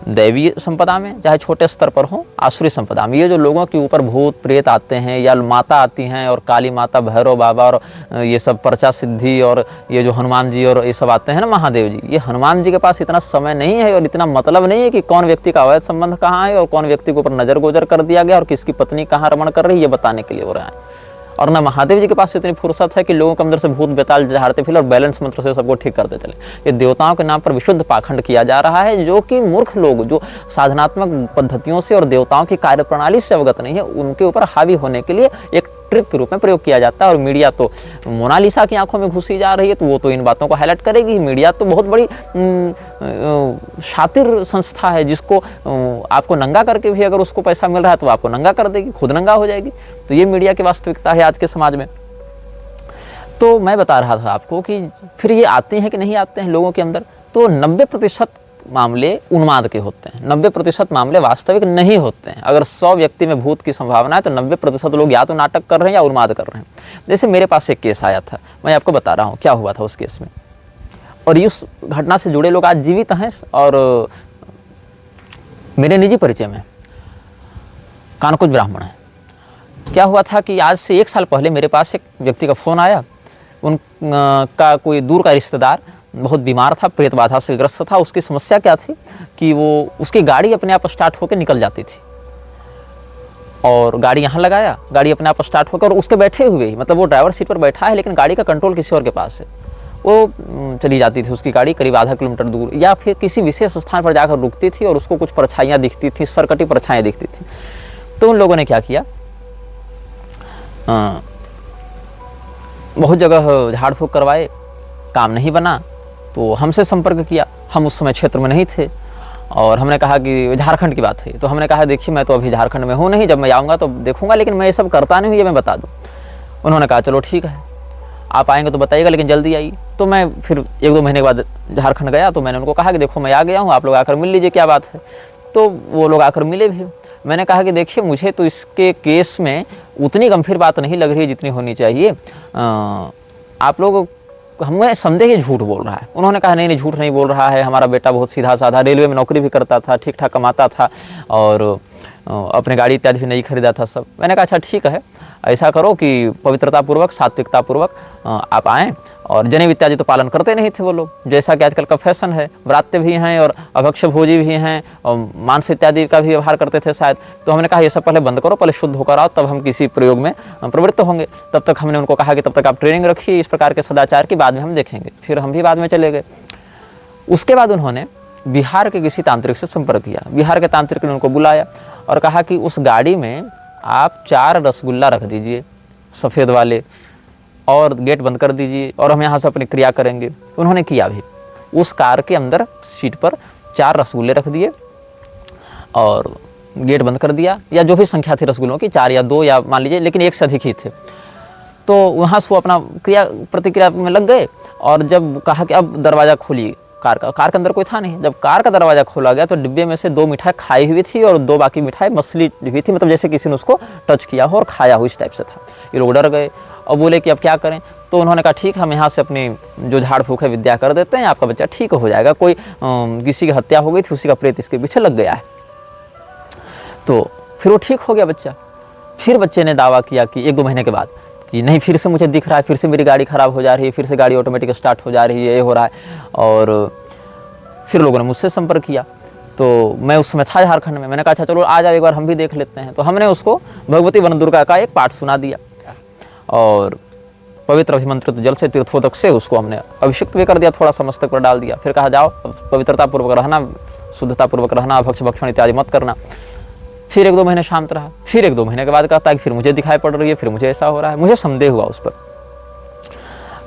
दैवीय संपदा में, चाहे छोटे स्तर पर हों आसुरी संपदा में, ये जो लोगों के ऊपर भूत प्रेत आते हैं या माता आती हैं और काली माता, भैरव बाबा और ये सब पर्चा सिद्धि और ये जो हनुमान जी और ये सब आते हैं ना, महादेव जी, ये हनुमान जी के पास इतना समय नहीं है और इतना मतलब नहीं है कि कौन व्यक्ति का अवैध संबंध कहाँ है और कौन व्यक्ति के ऊपर नजर गोजर कर दिया गया और किसकी पत्नी कहाँ रमण कर रही है, ये बताने के लिए हो रहा है। और ना महादेव जी के पास इतनी फुर्सत है कि लोगों के अंदर से भूत बेताल झाड़ते फिर और बैलेंस मंत्र से सबको ठीक करते चले। ये देवताओं के नाम पर विशुद्ध पाखंड किया जा रहा है, जो कि मूर्ख लोग जो साधनात्मक पद्धतियों से और देवताओं की कार्यप्रणाली से अवगत नहीं है, उनके ऊपर हावी होने के लिए एक ट्रिक के रूप में प्रयोग किया जाता है। और मीडिया तो मोनालिसा की आंखों में घुसी जा रही है, तो वो तो इन बातों को हाईलाइट करेगी। मीडिया तो बहुत बड़ी शातिर संस्था है, जिसको आपको नंगा करके भी अगर उसको पैसा मिल रहा है तो आपको नंगा कर देगी, खुद नंगा हो जाएगी। तो ये मीडिया की वास्तविकता है आज के समाज में। तो मैं बता रहा था आपको कि फिर ये आते हैं कि नहीं आते हैं लोगों के अंदर, तो 90% मामले उन्माद के होते हैं, 90% मामले वास्तविक नहीं होते हैं। अगर 100 व्यक्ति में भूत की संभावना है तो 90% लोग या तो नाटक कर रहे हैं या उन्माद कर रहे हैं। जैसे मेरे पास एक केस आया था, मैं आपको बता रहा हूँ क्या हुआ था उस केस में, और इस घटना से जुड़े लोग आज जीवित हैं और मेरे निजी परिचय में कानकुज ब्राह्मण है। क्या हुआ था कि आज से 1 साल पहले मेरे पास एक व्यक्ति का फ़ोन आया, उनका कोई दूर का रिश्तेदार बहुत बीमार था, प्रेत बाधा से ग्रस्त था। उसकी समस्या क्या थी कि वो उसकी गाड़ी अपने आप स्टार्ट होकर निकल जाती थी, और गाड़ी यहाँ लगाया, गाड़ी अपने आप स्टार्ट होकर और उसके बैठे हुए ही, मतलब वो ड्राइवर सीट पर बैठा है लेकिन गाड़ी का कंट्रोल किसी और के पास है, वो चली जाती थी उसकी गाड़ी करीब आधा किलोमीटर दूर, या फिर किसी विशेष स्थान पर जाकर रुकती थी और उसको कुछ परछाइयाँ दिखती थी, सरकटी परछाइयाँ दिखती थी। तो उन लोगों ने क्या किया, बहुत जगह झाड़ फूँक करवाए, काम नहीं बना, तो हमसे संपर्क किया। हम उस समय क्षेत्र में नहीं थे और हमने कहा कि झारखंड की बात है, तो हमने कहा देखिए मैं तो अभी झारखंड में हूँ नहीं, जब मैं आऊँगा तो देखूँगा, लेकिन मैं ये सब करता नहीं हूँ, ये मैं बता दूँ। उन्होंने कहा चलो ठीक है, आप आएंगे तो बताइएगा लेकिन जल्दी आइए। तो मैं फिर 1-2 महीने के बाद झारखंड गया, तो मैंने उनको कहा कि देखो मैं आ गया हूँ, आप लोग आकर मिल लीजिए, क्या बात है। तो वो लोग आकर मिले भी। मैंने कहा कि देखिए मुझे तो इसके केस में उतनी गंभीर बात नहीं लग रही है जितनी होनी चाहिए, आप लोग हमें संदेह ही झूठ बोल रहा है। उन्होंने कहा नहीं झूठ नहीं बोल रहा है, हमारा बेटा बहुत सीधा साधा, रेलवे में नौकरी भी करता था, ठीक ठाक कमाता था और अपने गाड़ी इत्यादि भी नहीं खरीदा था सब। मैंने कहा अच्छा ठीक है, ऐसा करो कि पवित्रता पूर्वक सात्विकता पूर्वक आप आएँ, और जनेऊ इत्यादि तो पालन करते नहीं थे वो लोग, जैसा कि आजकल का फैशन है, व्रात्य भी हैं और अभक्ष्य भोजी भी हैं और मांस इत्यादि का भी व्यवहार करते थे शायद। तो हमने कहा ये सब पहले बंद करो, पहले शुद्ध होकर आओ, तब हम किसी प्रयोग में प्रवृत्त होंगे। तब तक हमने उनको कहा कि तब तक आप ट्रेनिंग रखिए इस प्रकार के सदाचार की, बाद में हम देखेंगे। फिर हम भी बाद में चले गए। उसके बाद उन्होंने बिहार के किसी तांत्रिक से संपर्क किया। बिहार के तांत्रिक ने उनको बुलाया और कहा कि उस गाड़ी में आप 4 रसगुल्ला रख दीजिए सफ़ेद वाले और गेट बंद कर दीजिए और हम यहाँ से अपनी क्रिया करेंगे। उन्होंने किया भी। उस कार के अंदर सीट पर 4 रसगुल्ले रख दिए और गेट बंद कर दिया, या जो भी संख्या थी रसगुल्लों की, 4 या 2 या मान लीजिए, लेकिन 1 से अधिक ही थे। तो वहाँ से वो अपना क्रिया प्रतिक्रिया में लग गए और जब कहा कि अब दरवाज़ा खोलिए कार के अंदर कोई था नहीं। जब कार का दरवाज़ा खोला गया तो डिब्बे में से 2 मिठाई खाई हुई थी और 2 बाकी मिठाई मसली हुई थी, मतलब जैसे किसी ने उसको टच किया हो और खाया हो, इस टाइप से था। ये लोग डर गए और बोले कि अब क्या करें। तो उन्होंने कहा ठीक है, हम यहाँ से अपनी जो झाड़ फूँक है विद्या कर देते हैं, आपका बच्चा ठीक हो जाएगा। कोई किसी की हत्या हो गई थी, उसी का प्रेत इसके पीछे लग गया है। तो फिर वो ठीक हो गया बच्चा। फिर बच्चे ने दावा किया कि 1-2 महीने के बाद कि नहीं, फिर से मुझे दिख रहा है, फिर से मेरी गाड़ी ख़राब हो जा रही है, फिर से गाड़ी ऑटोमेटिक स्टार्ट हो जा रही है, ये हो रहा है। और फिर लोगों ने मुझसे संपर्क किया। तो मैं उस समय था झारखंड में। मैंने कहा अच्छा चलो आ जाओ, एक बार हम भी देख लेते हैं। तो हमने उसको भगवती वन दुर्गा का एक पाठ सुना दिया और पवित्र अभिमंत्रित जल से तीर्थोदक से उसको हमने अभिषिक्त भी कर दिया, थोड़ा सा मस्तक पर डाल दिया। फिर कहा जाओ पवित्रता पूर्वक रहना, शुद्धता पूर्वक रहना, भक्षण इत्यादि मत करना। फिर 1-2 महीने शांत रहा। फिर 1-2 महीने के बाद कहता है कि फिर मुझे दिखाई पड़ रही है, फिर मुझे ऐसा हो रहा है। मुझे संदेह हुआ उस पर।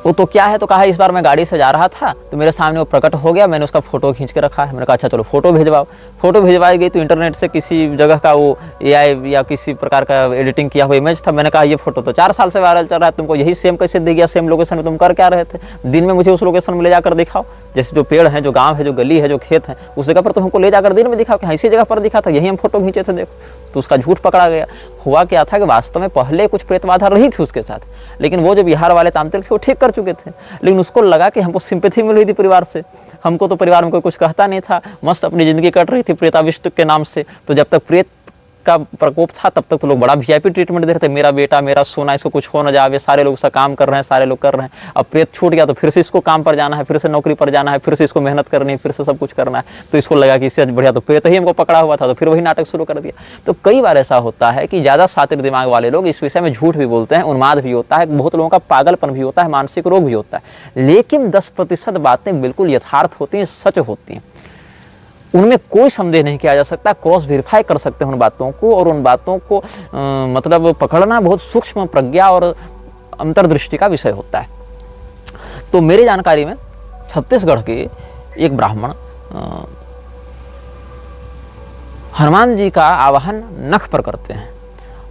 वो तो क्या है, तो कहा इस बार मैं गाड़ी से जा रहा था तो मेरे सामने वो प्रकट हो गया, मैंने उसका फोटो खींच के रखा है। मैंने कहा अच्छा चलो फोटो भेजवाओ। फोटो भेजवाई गई तो इंटरनेट से किसी जगह का वो AI या किसी प्रकार का एडिटिंग किया हुआ इमेज था। मैंने कहा ये फोटो तो 4 साल से वायरल चल रहा है, तुमको यही सेम कैसे दिख गया, सेम लोकेशन में तुम कर क्या रहे थे, दिन में मुझे उस लोकेशन में ले जाकर दिखाओ। जैसे जो पेड़ है, जो गांव है, जो गली है, जो खेत है, उस जगह पर तो हमको ले जाकर दिन में दिखा कि इसी जगह पर दिखा था, यही हम फोटो खींचे थे, देखो। तो उसका झूठ पकड़ा गया। हुआ क्या था कि वास्तव में पहले कुछ प्रेत बाधा रही थी उसके साथ, लेकिन वो जो बिहार वाले तांत्रिक थे वो ठीक कर चुके थे। लेकिन उसको लगा कि हमको सिंपैथी मिल रही थी परिवार से, हमको तो परिवार में कोई कुछ कहता नहीं था, मस्त अपनी जिंदगी कट रही थी प्रेताविष्ट के नाम से। तो जब तक प्रेत का प्रकोप था तब तक तो लोग बड़ा वीआईपी ट्रीटमेंट दे रहे थे, मेरा बेटा, मेरा सोना, इसको कुछ हो न जावे, सारे लोग उसका काम कर रहे हैं, सारे लोग कर रहे हैं। अब प्रेत छूट गया तो फिर से इसको काम पर जाना है, फिर से नौकरी पर जाना है, फिर से इसको मेहनत करनी है, फिर से सब कुछ करना है। तो इसको लगा कि इससे बढ़िया तो प्रेत ही हमको पकड़ा हुआ था, तो फिर वही नाटक शुरू कर दिया। तो कई बार ऐसा होता है कि ज़्यादा शातिर दिमाग वाले लोग इस विषय में झूठ भी बोलते हैं, उन्माद भी होता है, बहुत लोगों का पागलपन भी होता है, मानसिक रोग भी होता है। लेकिन 10% बातें बिल्कुल यथार्थ होती हैं, सच होती हैं, उनमें कोई संदेह नहीं किया जा सकता। क्रॉस वेरीफाई कर सकते हैं उन बातों को, और उन बातों को मतलब पकड़ना बहुत सूक्ष्म प्रज्ञा और अंतर्दृष्टि का विषय होता है। तो मेरी जानकारी में छत्तीसगढ़ के एक ब्राह्मण हनुमान जी का आवाहन नख पर करते हैं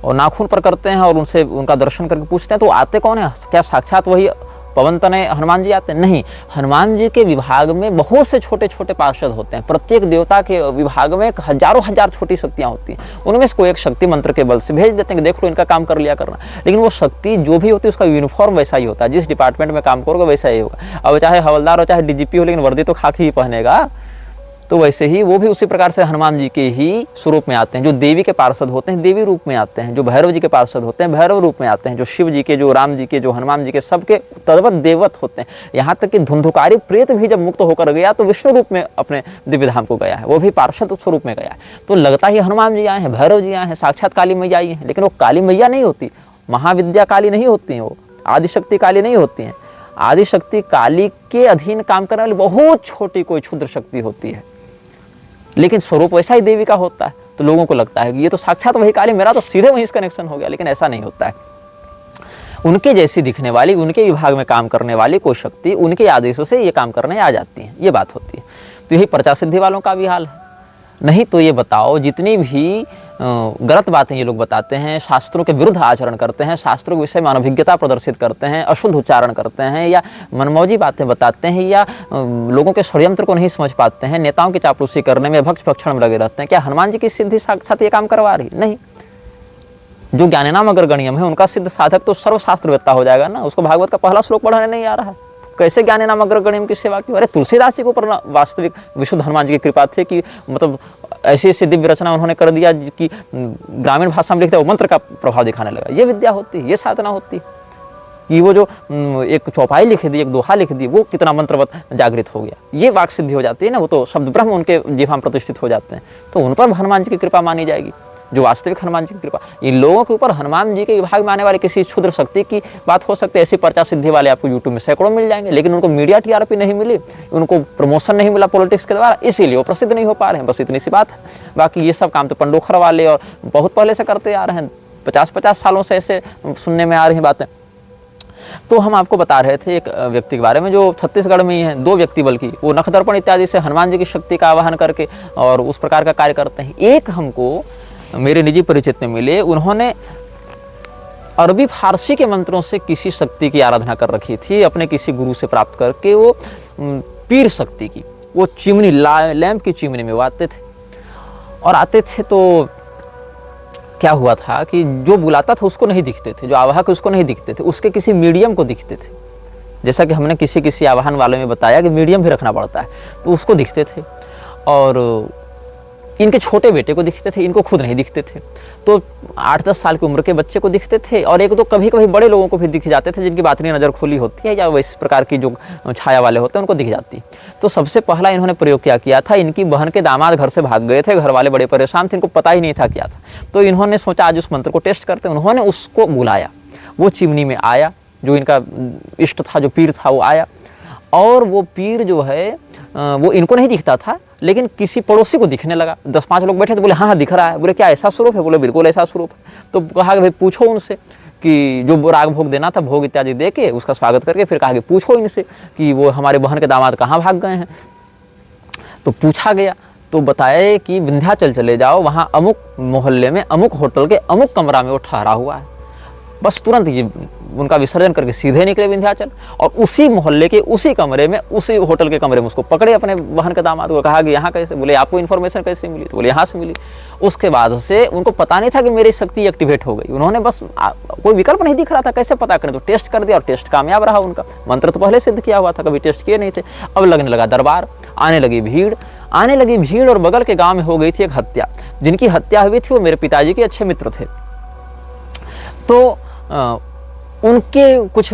और नाखून पर करते हैं, और उनसे उनका दर्शन करके पूछते हैं तो आते कौन है, क्या साक्षात वही पवन तनय हनुमान जी आते हैं? नहीं, हनुमान जी के विभाग में बहुत से छोटे छोटे पार्षद होते हैं। प्रत्येक देवता के विभाग में हजारों हजार छोटी शक्तियां होती हैं, उनमें से कोई एक शक्ति मंत्र के बल से भेज देते हैं कि देख लो इनका काम कर लिया करना। लेकिन वो शक्ति जो भी होती है उसका यूनिफॉर्म वैसा ही होता है, जिस डिपार्टमेंट में काम करोगे वैसा ही होगा। अब चाहे हवलदार हो चाहे डीजीपी हो, लेकिन वर्दी तो खाकी ही पहनेगा। तो वैसे ही वो भी उसी प्रकार से हनुमान जी के ही स्वरूप में आते हैं। जो देवी के पार्षद होते हैं देवी रूप में आते हैं, जो भैरव जी के पार्षद होते हैं भैरव रूप में आते हैं, जो शिव जी के, जो राम जी के, जो हनुमान जी के, सबके तद्वत देवत होते हैं। यहाँ तक कि धुंधुकारी प्रेत भी जब मुक्त होकर गया तो विष्णु रूप में अपने दिव्य धाम को गया है, वो भी पार्षद स्वरूप में गया है। तो लगता ही हनुमान जी आए हैं, भैरव जी आए हैं, साक्षात काली मैया आई हैं, लेकिन वो काली मैया नहीं होती, महाविद्या काली नहीं होती हैं, वो आदिशक्ति काली नहीं होती हैं। आदिशक्ति काली के अधीन काम करने वाली बहुत छोटी कोई क्षुद्र शक्ति होती है, लेकिन स्वरूप वैसा ही देवी का होता है। तो लोगों को लगता है कि ये तो साक्षात वही काली, मेरा तो सीधे वहीं से कनेक्शन हो गया, लेकिन ऐसा नहीं होता है। उनके जैसी दिखने वाली, उनके विभाग में काम करने वाली कोई शक्ति उनके आदेशों से ये काम करने आ जाती है, ये बात होती है। तो यही प्रजा सिद्धि वालों का भी हाल है। नहीं तो ये बताओ, जितनी भी गलत बातें ये लोग बताते हैं, शास्त्रों के विरुद्ध आचरण करते हैं, शास्त्रों के विषय में अनभिज्ञता प्रदर्शित करते हैं, अशुद्ध उच्चारण करते हैं, या मनमौजी बातें बताते हैं, या लोगों के षड्यंत्र को नहीं समझ पाते हैं, नेताओं की चापलूसी करने में भक्ष भक्षण में लगे रहते हैं, क्या हनुमान जी की सिद्धि साक्षात ये काम करवा रही? नहीं। जो ज्ञानेनाम अग्रगण्यम है उनका सिद्ध साधक तो सर्वशास्त्रवेत्ता हो जाएगा ना, उसको भागवत का पहला श्लोक पढ़ाने नहीं आ रहा है, कैसे ज्ञानेनाम अग्रगण्यम की सेवा की? अरे तुलसीदास जी के ऊपर वास्तविक विशुद्ध हनुमान जी की कृपा थी कि मतलब ऐसी ऐसी दिव्य रचना उन्होंने कर दिया कि ग्रामीण भाषा में लिखते वो मंत्र का प्रभाव दिखाने लगा। ये विद्या होती है, ये साधना होती है कि वो जो एक चौपाई लिख दी, एक दोहा लिख दी, वो कितना मंत्रवत जागृत हो गया, ये वाक सिद्धि हो जाती है ना, वो तो शब्द ब्रह्म उनके जिह्वा में प्रतिष्ठित हो जाते हैं। तो उन पर हनुमान जी की कृपा मानी जाएगी, जो वास्तविक हनुमान जी की कृपा। इन लोगों के ऊपर हनुमान जी के विभाग में आने वाले किसी क्षुद्र शक्ति की बात हो सकती है, ऐसी पर्चा सिद्धि वाले आपको यूट्यूब में सैकड़ों मिल जाएंगे, लेकिन उनको मीडिया टीआरपी नहीं मिली, उनको प्रमोशन नहीं मिला पॉलिटिक्स के द्वारा, इसीलिए वो प्रसिद्ध नहीं हो पा रहे हैं। बस इतनी सी बात है। बाकी ये सब काम तो पंडोखर वाले और बहुत पहले से करते आ रहे हैं, 50-50 सालों से ऐसे सुनने में आ रही बातें। तो हम आपको बता रहे थे एक व्यक्ति के बारे में जो छत्तीसगढ़ में ही है, 2 व्यक्ति बल्कि, वो नखदर्पण इत्यादि से हनुमान जी की शक्ति का आवाहन करके और उस प्रकार का कार्य करते हैं। एक हमको मेरे निजी परिचित में मिले, उन्होंने अरबी फारसी के मंत्रों से किसी शक्ति की आराधना कर रखी थी, अपने किसी गुरु से प्राप्त करके। वो पीर शक्ति की, वो चिमनी, लैंप की चिमनी में वो आते थे, और आते थे तो क्या हुआ था कि जो बुलाता था उसको नहीं दिखते थे, जो आवाहक उसको नहीं दिखते थे, उसके किसी मीडियम को दिखते थे। जैसा कि हमने किसी आवाहन वालों में बताया कि मीडियम भी रखना पड़ता है, तो उसको दिखते थे। और इनके छोटे बेटे को दिखते थे, इनको खुद नहीं दिखते थे। तो 8-10 साल की उम्र के बच्चे को दिखते थे, और एक दो कभी कभी बड़े लोगों को भी दिख जाते थे, जिनकी बातनी नज़र खुली होती है या इस प्रकार की जो छाया वाले होते हैं उनको दिख जाती। तो सबसे पहला इन्होंने प्रयोग क्या किया था, इनकी बहन के दामाद घर से भाग गए थे, घर वाले बड़े परेशान थे, इनको पता ही नहीं था क्या था। तो इन्होंने सोचा आज उस मंत्र को टेस्ट करते। उन्होंने उसको बुलाया, वो चिमनी में आया, जो इनका इष्ट था, जो पीर था वो आया। और वो पीर जो है वो इनको नहीं दिखता था, लेकिन किसी पड़ोसी को दिखने लगा। 10-5 लोग बैठे थे, बोले हाँ हाँ दिख रहा है। बोले क्या ऐसा स्वरूप है? बोले बिल्कुल ऐसा स्वरूप है। तो कहा कि भाई पूछो उनसे कि जो राग भोग देना था, भोग इत्यादि दे के उसका स्वागत करके फिर कहा कि पूछो इनसे कि वो हमारे बहन के दामाद कहाँ भाग गए हैं। तो पूछा गया तो बताया कि विंध्याचल चले जाओ, वहाँ अमुक मोहल्ले में अमुक होटल के अमुक कमरा में वो ठहरा हुआ है। बस तुरंत ये उनका विसर्जन करके सीधे निकले विंध्याचल, और उसी मोहल्ले के उसी कमरे में, उसी होटल के कमरे में उसको पकड़े अपने बहन के दामाद को, कहा कि यहाँ कैसे, बोले आपको इन्फॉर्मेशन कैसे मिली, तो बोले यहाँ से मिली। उसके बाद से उनको पता नहीं था कि मेरी शक्ति एक्टिवेट हो गई, उन्होंने बस कोई विकल्प नहीं दिख रहा था कैसे पता करें, तो टेस्ट कर दिया और टेस्ट कामयाब रहा उनका। मंत्र तो पहले सिद्ध किया हुआ था, कभी टेस्ट किए नहीं थे। अब लगने लगा दरबार, आने लगी भीड़, और बगल के गाँव में हो गई थी एक हत्या। जिनकी हत्या हुई थी वो मेरे पिताजी के अच्छे मित्र थे। तो उनके कुछ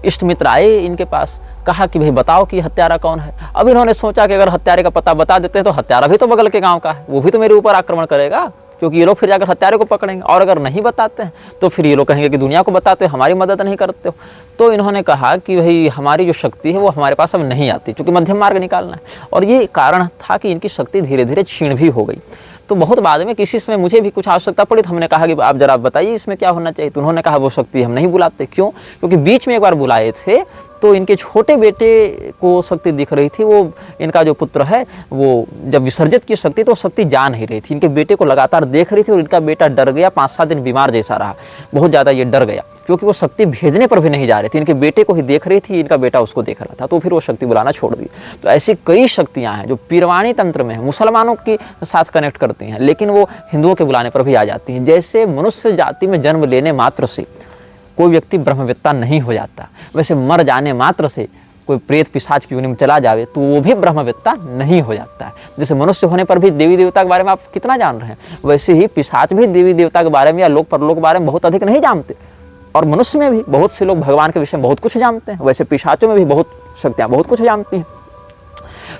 इष्ट मित्र आए इनके पास, कहा कि भाई बताओ कि हत्यारा कौन है। अब इन्होंने सोचा कि अगर हत्यारे का पता बता देते हैं तो हत्यारा भी तो बगल के गांव का है, वो भी तो मेरे ऊपर आक्रमण करेगा, क्योंकि ये लोग फिर जाकर हत्यारे को पकड़ेंगे, और अगर नहीं बताते हैं तो फिर ये लोग कहेंगे कि दुनिया को बताते हो, हमारी मदद नहीं करते हो। तो इन्होंने कहा कि भाई हमारी जो शक्ति है वो हमारे पास अब नहीं आती, क्योंकि मध्यम मार्ग निकालना है, और ये कारण था कि इनकी शक्ति धीरे धीरे क्षीण भी हो गई। तो बहुत बाद में किसी समय मुझे भी कुछ आवश्यकता पड़ी, तो हमने कहा कि आप जरा बताइए इसमें क्या होना चाहिए। तो उन्होंने कहा वो शक्ति हम नहीं बुलाते। क्यों? क्योंकि बीच में एक बार बुलाए थे तो इनके छोटे बेटे को शक्ति दिख रही थी, वो इनका जो पुत्र है वो जब विसर्जित की शक्ति तो शक्ति जा नहीं रही थी, इनके बेटे को लगातार देख रही थी, और इनका बेटा डर गया, 5-7 दिन बीमार जैसा रहा, बहुत ज़्यादा ये डर गया, क्योंकि वो शक्ति भेजने पर भी नहीं जा रही थी, इनके बेटे को ही देख रही थी, इनका बेटा उसको देख रहा था, तो फिर वो शक्ति बुलाना छोड़ दी। तो ऐसी कई शक्तियाँ हैं जो पीरवाणी तंत्र में है, मुसलमानों के साथ कनेक्ट करती हैं, लेकिन वो हिंदुओं के बुलाने पर भी आ जाती हैं। जैसे मनुष्य जाति में जन्म लेने मात्र से कोई व्यक्ति ब्रह्मवेत्ता नहीं हो जाता, वैसे मर जाने मात्र से कोई प्रेत पिशाच की योनि में चला जावे तो वो भी ब्रह्मवेत्ता नहीं हो जाता है। जैसे मनुष्य होने पर भी देवी देवता के बारे में आप कितना जान रहे हैं, वैसे ही पिशाच भी देवी देवता के बारे में या लोक परलोक के बारे में बहुत अधिक नहीं जानते, और मनुष्य में भी बहुत से लोग भगवान के विषय में बहुत कुछ जानते हैं, वैसे पिशाचों में भी बहुत शक्तियाँ बहुत कुछ जानती हैं।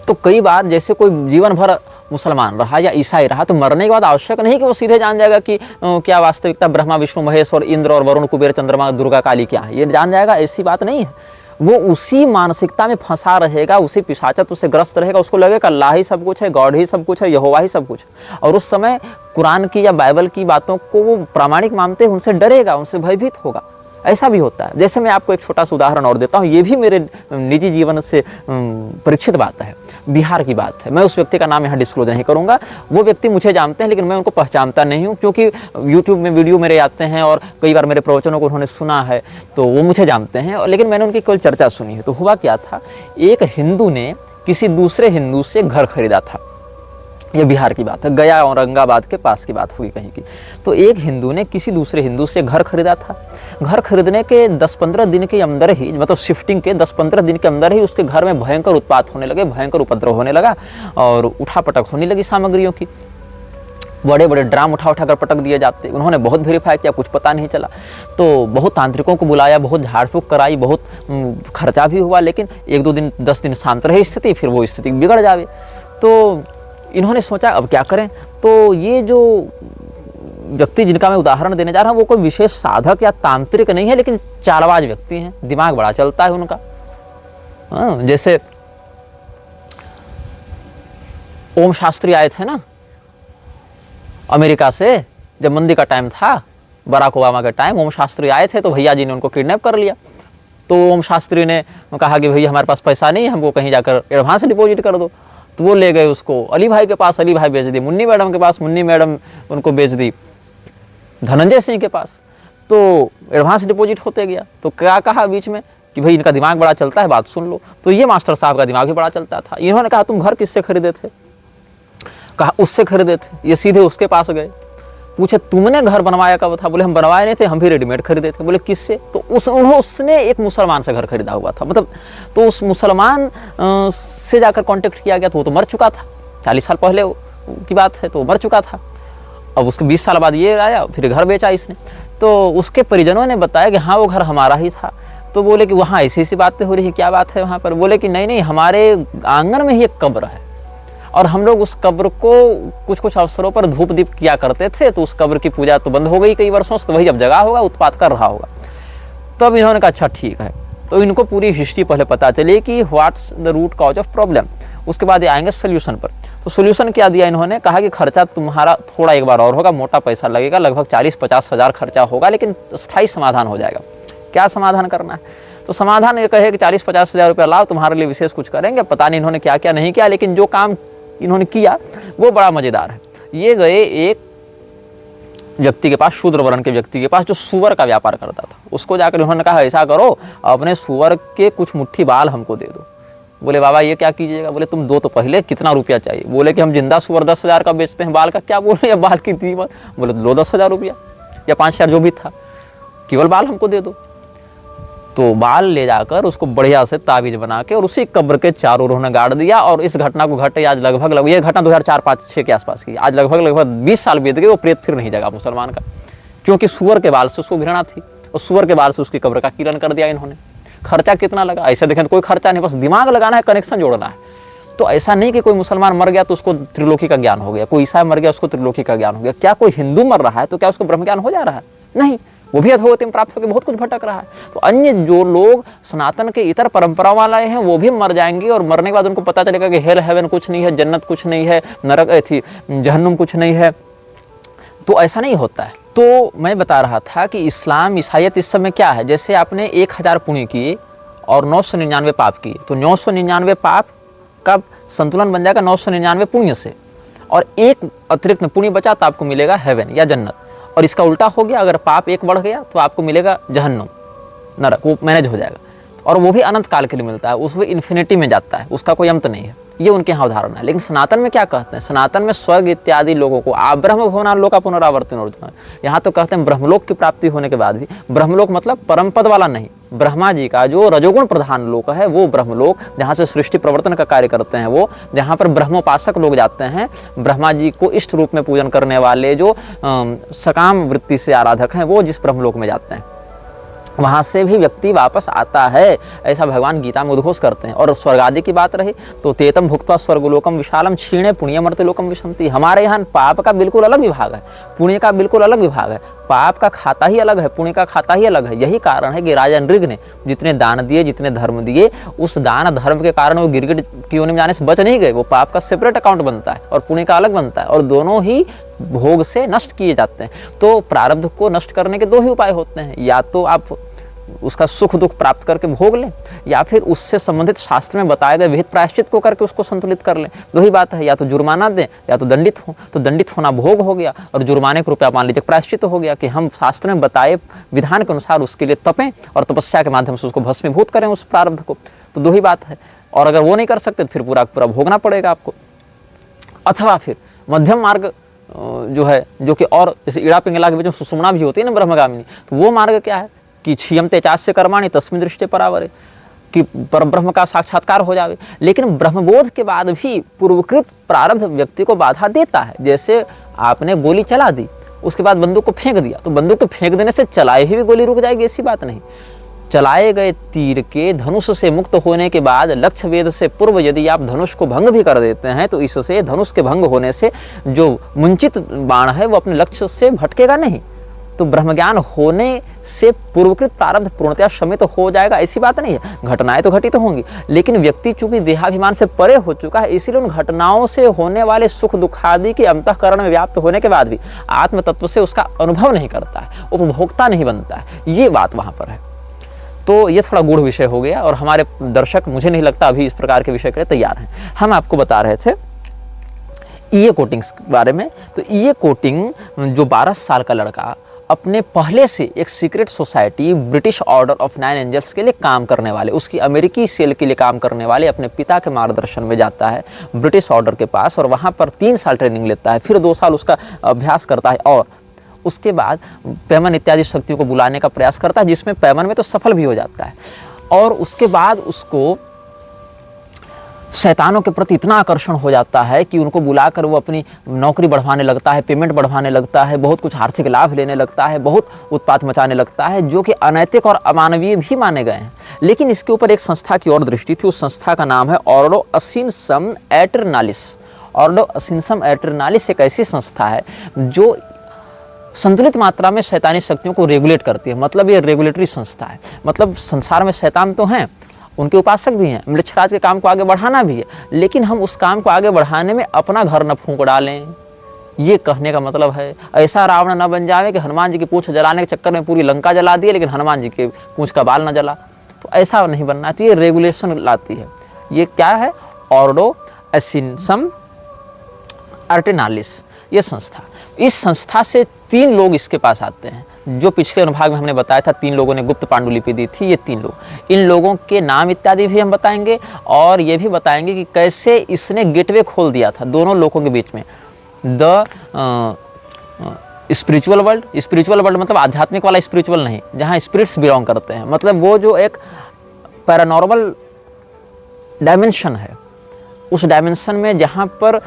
तो कई बार जैसे कोई जीवन भर मुसलमान रहा या ईसाई रहा, तो मरने के बाद आवश्यक नहीं कि वो सीधे जान जाएगा कि क्या वास्तविकता ब्रह्मा विष्णु महेश और इंद्र और वरुण कुबेर चंद्रमा दुर्गा काली क्या है, ये जान जाएगा, ऐसी बात नहीं है। वो उसी मानसिकता में फंसा रहेगा, उसी पिशाचत्व से ग्रस्त रहेगा, उसको लगेगा अल्लाह ही सब कुछ है, गॉड ही सब कुछ है, यहोवा ही सब कुछ है, और उस समय कुरान की या बाइबल की बातों को वो प्रामाणिक मानते हैं, उनसे डरेगा, उनसे भयभीत होगा। ऐसा भी होता है। जैसे मैं आपको एक छोटा सा उदाहरण और देता हूँ, ये भी मेरे निजी जीवन से परीक्षित बात है, बिहार की बात है। मैं उस व्यक्ति का नाम यहाँ डिस्क्लोज नहीं करूँगा, वो व्यक्ति मुझे जानते हैं लेकिन मैं उनको पहचानता नहीं हूँ, क्योंकि यूट्यूब में वीडियो मेरे आते हैं और कई बार मेरे प्रवचनों को उन्होंने सुना है, तो वो मुझे जानते हैं, लेकिन मैंने उनकी केवल चर्चा सुनी है। तो हुआ क्या था, एक हिंदू ने किसी दूसरे हिंदू से घर खरीदा था, ये बिहार की बात है, गया औरंगाबाद के पास की बात हुई कहीं की। तो एक हिंदू ने किसी दूसरे हिंदू से घर खरीदा था। घर खरीदने के 10-15 दिन के अंदर ही, मतलब शिफ्टिंग के 10-15 दिन के अंदर ही उसके घर में भयंकर उत्पात होने लगे, भयंकर उपद्रव होने लगा और उठापटक होने लगी सामग्रियों की। बड़े बड़े ड्राम उठा कर पटक दिए जाते। उन्होंने बहुत वेरीफाई किया, कुछ पता नहीं चला, तो बहुत तांत्रिकों को बुलाया, बहुत झाड़ फूक कराई, बहुत खर्चा भी हुआ, लेकिन 1-2 दिन 10 दिन शांत रही स्थिति, फिर वो स्थिति बिगड़ जावे। तो इन्होंने सोचा अब क्या करें। तो ये जो व्यक्ति जिनका मैं उदाहरण देने जा रहा हूँ वो कोई विशेष साधक या तांत्रिक नहीं है, लेकिन चालबाज व्यक्ति हैं, दिमाग बड़ा चलता है उनका। जैसे ओम शास्त्री आए थे ना अमेरिका से, जब मंदी का टाइम था, बराक ओबामा के टाइम, ओम शास्त्री आए थे, तो भैया जी ने उनको किडनैप कर लिया। तो ओम शास्त्री ने कहा कि भैया हमारे पास पैसा नहीं है, हमको कहीं जाकर एडवांस डिपॉजिट कर दो। तो वो ले गए उसको अली भाई के पास, अली भाई बेच दी, मुन्नी मैडम के पास, मुन्नी मैडम उनको बेच दी धनंजय सिंह के पास। तो एडवांस डिपॉजिट होते गया। तो क्या कहा बीच में कि भाई इनका दिमाग बड़ा चलता है, बात सुन लो। तो ये मास्टर साहब का दिमाग भी बड़ा चलता था। इन्होंने कहा तुम घर किससे खरीदे थे? कहा उससे खरीदे थे। ये सीधे उसके पास गए, पूछे तुमने घर बनवाया कब था? बोले हम बनवाए नहीं थे, हम भी रेडीमेड खरीदे थे। बोले किससे? तो उसने एक मुसलमान से घर खरीदा हुआ था, मतलब तो उस मुसलमान से जाकर कांटेक्ट किया गया। तो वो तो मर चुका था, 40 साल पहले की बात है, तो मर चुका था। अब उसके 20 साल बाद ये आया, फिर घर बेचा इसने। तो उसके परिजनों ने बताया कि हाँ वो घर हमारा ही था। तो बोले कि वहाँ ऐसी ऐसी बातें हो रही है, क्या बात है वहाँ पर? बोले कि नहीं नहीं, हमारे आंगन में ही एक कब्र है और हम लोग उस कब्र को कुछ कुछ अवसरों पर धूप दीप किया करते थे, तो उस कब्र की पूजा तो बंद हो गई कई वर्षों से, तो वही अब जगह होगा, उत्पात कर रहा होगा। तब इन्होंने कहा अच्छा ठीक है। तो इनको पूरी हिस्ट्री पहले पता चली कि what's the root cause of problem, उसके बाद ये आएंगे सोल्यूशन पर। तो सोल्यूशन क्या दिया इन्होंने? कहा कि खर्चा तुम्हारा थोड़ा एक बार और होगा, मोटा पैसा लगेगा, लगभग 40-50 हज़ार खर्चा होगा, लेकिन स्थायी समाधान हो जाएगा। क्या समाधान करना है? तो समाधान ये कहे कि 40-50 हज़ार रुपया लाओ, तुम्हारे लिए विशेष कुछ करेंगे। पता नहीं इन्होंने क्या क्या नहीं किया, लेकिन जो काम इन्होंने किया वो बड़ा मज़ेदार है। ये गए एक व्यक्ति के पास, शूद्र वर्ण के व्यक्ति के पास, जो सूअर का व्यापार करता था। उसको जाकर उन्होंने कहा ऐसा करो, अपने सूअर के कुछ मुट्ठी बाल हमको दे दो। बोले बाबा ये क्या कीजिएगा? बोले तुम दो तो पहले, कितना रुपया चाहिए? बोले कि हम जिंदा सूअर 10,000 का बेचते हैं, बाल का क्या बोल रहे हैं, बाल की कीमत? बोले लो 10,000 रुपया या 5,000 जो भी था, केवल बाल हमको दे दो। तो बाल ले जाकर उसको बढ़िया से ताबीज बना के और उसी कब्र के चारों ओर उन्होंने गाड़ दिया। और इस घटना को घटे आज लगभग ये घटना 2004-5-6 के आसपास की, आज लगभग 20 साल बीत गए, वो प्रेत फिर नहीं जगा मुसलमान का, क्योंकि सूअर के बाल से उसको घृणा थी और सूअर के बाल से उसकी कब्र का कीलन कर दिया इन्होंने। खर्चा कितना लगा? ऐसे देखें तो कोई खर्चा नहीं, बस दिमाग लगाना है, कनेक्शन जोड़ना है। तो ऐसा नहीं कि कोई मुसलमान मर गया तो उसको त्रिलोकी का ज्ञान हो गया, कोई ईसाई मर गया उसको त्रिलोकी का ज्ञान हो गया। क्या कोई हिंदू मर रहा है तो क्या उसको ब्रह्म ज्ञान हो जा रहा है? नहीं, वो भी अधोगति में प्राप्त होकर बहुत कुछ भटक रहा है। तो अन्य जो लोग सनातन के इतर परंपरा वाले हैं वो भी मर जाएंगे और मरने के बाद उनको पता चलेगा कि हेल हेवन कुछ नहीं है, जन्नत कुछ नहीं है, नरक थी जहन्नुम कुछ नहीं है। तो ऐसा नहीं होता है। तो मैं बता रहा था कि इस्लाम, ईसाईयत इस समय क्या है, जैसे आपने 1000 पुण्य किए और 999 पाप किए, तो 999 पाप का संतुलन बन जाएगा 999 पुण्य से, और एक अतिरिक्त पुण्य बचा तो आपको मिलेगा हेवन या जन्नत। और इसका उल्टा हो गया, अगर पाप एक बढ़ गया तो आपको मिलेगा जहन्नुम, नरक, वो मैनेज हो जाएगा। और वो भी अनंत काल के लिए मिलता है, उसमें इन्फिनिटी में जाता है, उसका कोई अंत नहीं है। ये उनके यहाँ उदाहरण है। लेकिन सनातन में क्या कहते हैं? सनातन में स्वर्ग इत्यादि लोगों को ब्रह्म भुवना लोक का पुनरावर्तन, यहाँ तो कहते हैं ब्रह्मलोक की प्राप्ति होने के बाद भी, ब्रह्मलोक मतलब परम पद वाला नहीं, ब्रह्मा जी का जो रजोगुण प्रधान लोक है वो ब्रह्मलोक, जहाँ से सृष्टि प्रवर्तन का कार्य करते हैं वो, जहाँ पर ब्रह्मोपासक लोग जाते हैं, ब्रह्मा जी को इष्ट रूप में पूजन करने वाले जो सकाम वृत्ति से आराधक हैं वो जिस ब्रह्मलोक में जाते हैं, वहाँ से भी व्यक्ति वापस आता है, ऐसा भगवान गीता में उद्घोष करते हैं। और स्वर्ग आदि की बात रही तो तेतम भुक्त्वा स्वर्गलोकम विशालम क्षीणे पुण्यमर्त्य लोकम विशंति। हमारे यहाँ पाप का बिल्कुल अलग विभाग है, पुण्य का बिल्कुल अलग विभाग है। पाप का खाता ही अलग है, पुण्य का खाता ही अलग है। यही कारण है कि राजा नृग ने जितने दान दिए, जितने धर्म दिए, उस दान धर्म के कारण वो गिरगिट की योनि में जाने से बच नहीं गए। वो पाप का सेपरेट अकाउंट बनता है और पुण्य का अलग बनता है, और दोनों ही भोग से नष्ट किए जाते हैं। तो प्रारब्ध को नष्ट करने के दो ही उपाय होते हैं, या तो आप उसका सुख दुख प्राप्त करके भोग लें, या फिर उससे संबंधित शास्त्र में बताए गए विहित प्रायश्चित को करके उसको संतुलित कर लें। दो ही बात है, या तो जुर्माना दें या तो दंडित हो। तो दंडित होना भोग हो गया, और जुर्माने के रुपया मान लीजिए प्रायश्चित हो गया कि हम शास्त्र में बताए विधान के अनुसार उसके लिए तपें और तपस्या के माध्यम से उसको भस्मीभूत करें उस प्रारब्ध को। तो दो ही बात है। और अगर वो नहीं कर सकते तो फिर पूरा पूरा भोगना पड़ेगा आपको। अथवा फिर मध्यम मार्ग जो है, जो कि और जैसे ईड़ा पिंगला के बीच में सुषुम्ना भी होती है ना ब्रह्मगामिनी, तो वो मार्ग क्या है कि क्षीयमते चास्य कर्माणि तस्मिन् दृष्टे परावरे, कि परब्रह्म का साक्षात्कार हो जावे। लेकिन ब्रह्मबोध के बाद भी पूर्वकृत प्रारब्ध व्यक्ति को बाधा देता है। जैसे आपने गोली चला दी, उसके बाद बंदूक को फेंक दिया, तो बंदूक को फेंक देने से चलाए हुई गोली रुक जाएगी, ऐसी बात नहीं। चलाए गए तीर के धनुष से मुक्त होने के बाद लक्ष्य वेद से पूर्व यदि आप धनुष को भंग भी कर देते हैं तो इससे धनुष के भंग होने से जो मुंचित बाण है वो अपने लक्ष्य से भटकेगा नहीं। तो ब्रह्मज्ञान होने से पूर्वकृत प्रारब्ध पूर्णतया शमित हो जाएगा, ऐसी बात नहीं है। घटनाएं तो घटित होंगी, लेकिन व्यक्ति चूंकि देहाभिमान से परे हो चुका है, इसीलिए उन घटनाओं से होने वाले सुख दुख आदि के अंतःकरण में व्याप्त होने के बाद भी आत्म तत्व से उसका अनुभव नहीं करता है, उपभोक्ता नहीं बनता है। ये बात वहां पर है। तो ये थोड़ा गूढ़ विषय हो गया, और हमारे दर्शक मुझे नहीं लगता अभी इस प्रकार के विषय के लिए तैयार हैं। हम आपको बता रहे थे ईए कोटिंग के बारे में। तो ईए कोटिंग जो 12 साल का लड़का अपने पहले से एक secret society British order of 9 angels के लिए काम करने वाले, उसकी अमेरिकी सेल के लिए काम करने वाले अपने पिता के मार्गदर्शन में जाता है ब्रिटिश ऑर्डर के पास, और वहाँ पर 3 साल ट्रेनिंग लेता है, फिर 2 साल उसका अभ्यास करता है, और उसके बाद पैमन इत्यादि शक्तियों को बुलाने का प्रयास करता है, जिसमें पैमन में तो सफल भी हो जाता है। और उसके बाद उसको शैतानों के प्रति इतना आकर्षण हो जाता है कि उनको बुलाकर वो अपनी नौकरी बढ़वाने लगता है, पेमेंट बढ़वाने लगता है, बहुत कुछ आर्थिक लाभ लेने लगता है, बहुत उत्पात मचाने लगता है, जो कि अनैतिक और अमानवीय भी माने गए हैं। लेकिन इसके ऊपर एक संस्था की और दृष्टि थी। उस संस्था का नाम है ऑर्डो असिनसम एटरनालिस। ऑर्डो असिनसम एटरनालिस एक ऐसी संस्था है जो संतुलित मात्रा में शैतानी शक्तियों को रेगुलेट करती है। मतलब ये रेगुलेटरी संस्था है। मतलब संसार में शैतान तो हैं, उनके उपासक भी हैं, मृक्षराज के काम को आगे बढ़ाना भी है, लेकिन हम उस काम को आगे बढ़ाने में अपना घर न फूंक डालें। ये कहने का मतलब है ऐसा रावण न बन जाए कि हनुमान जी की पूंछ जलाने के चक्कर में पूरी लंका जला दी, लेकिन हनुमान जी के पूंछ का बाल न जला। तो ऐसा नहीं बनना। तो ये रेगुलेशन लाती है। ये क्या है? ऑर्डो एसिनसम एटरनालिस ये संस्था। इस संस्था से 3 लोग इसके पास आते हैं, जो पिछले अनुभाग में हमने बताया था 3 लोगों ने गुप्त पांडुलिपि दी थी। ये 3 लोग, इन लोगों के नाम इत्यादि भी हम बताएंगे और ये भी बताएंगे कि कैसे इसने गेटवे खोल दिया था दोनों लोगों के बीच में। द स्पिरिचुअल वर्ल्ड मतलब आध्यात्मिक वाला स्पिरिचुअल नहीं, जहाँ स्पिरिट्स बिलोंग करते हैं, मतलब वो जो एक पैरानॉर्मल डायमेंशन है, उस डायमेंशन में जहाँ पर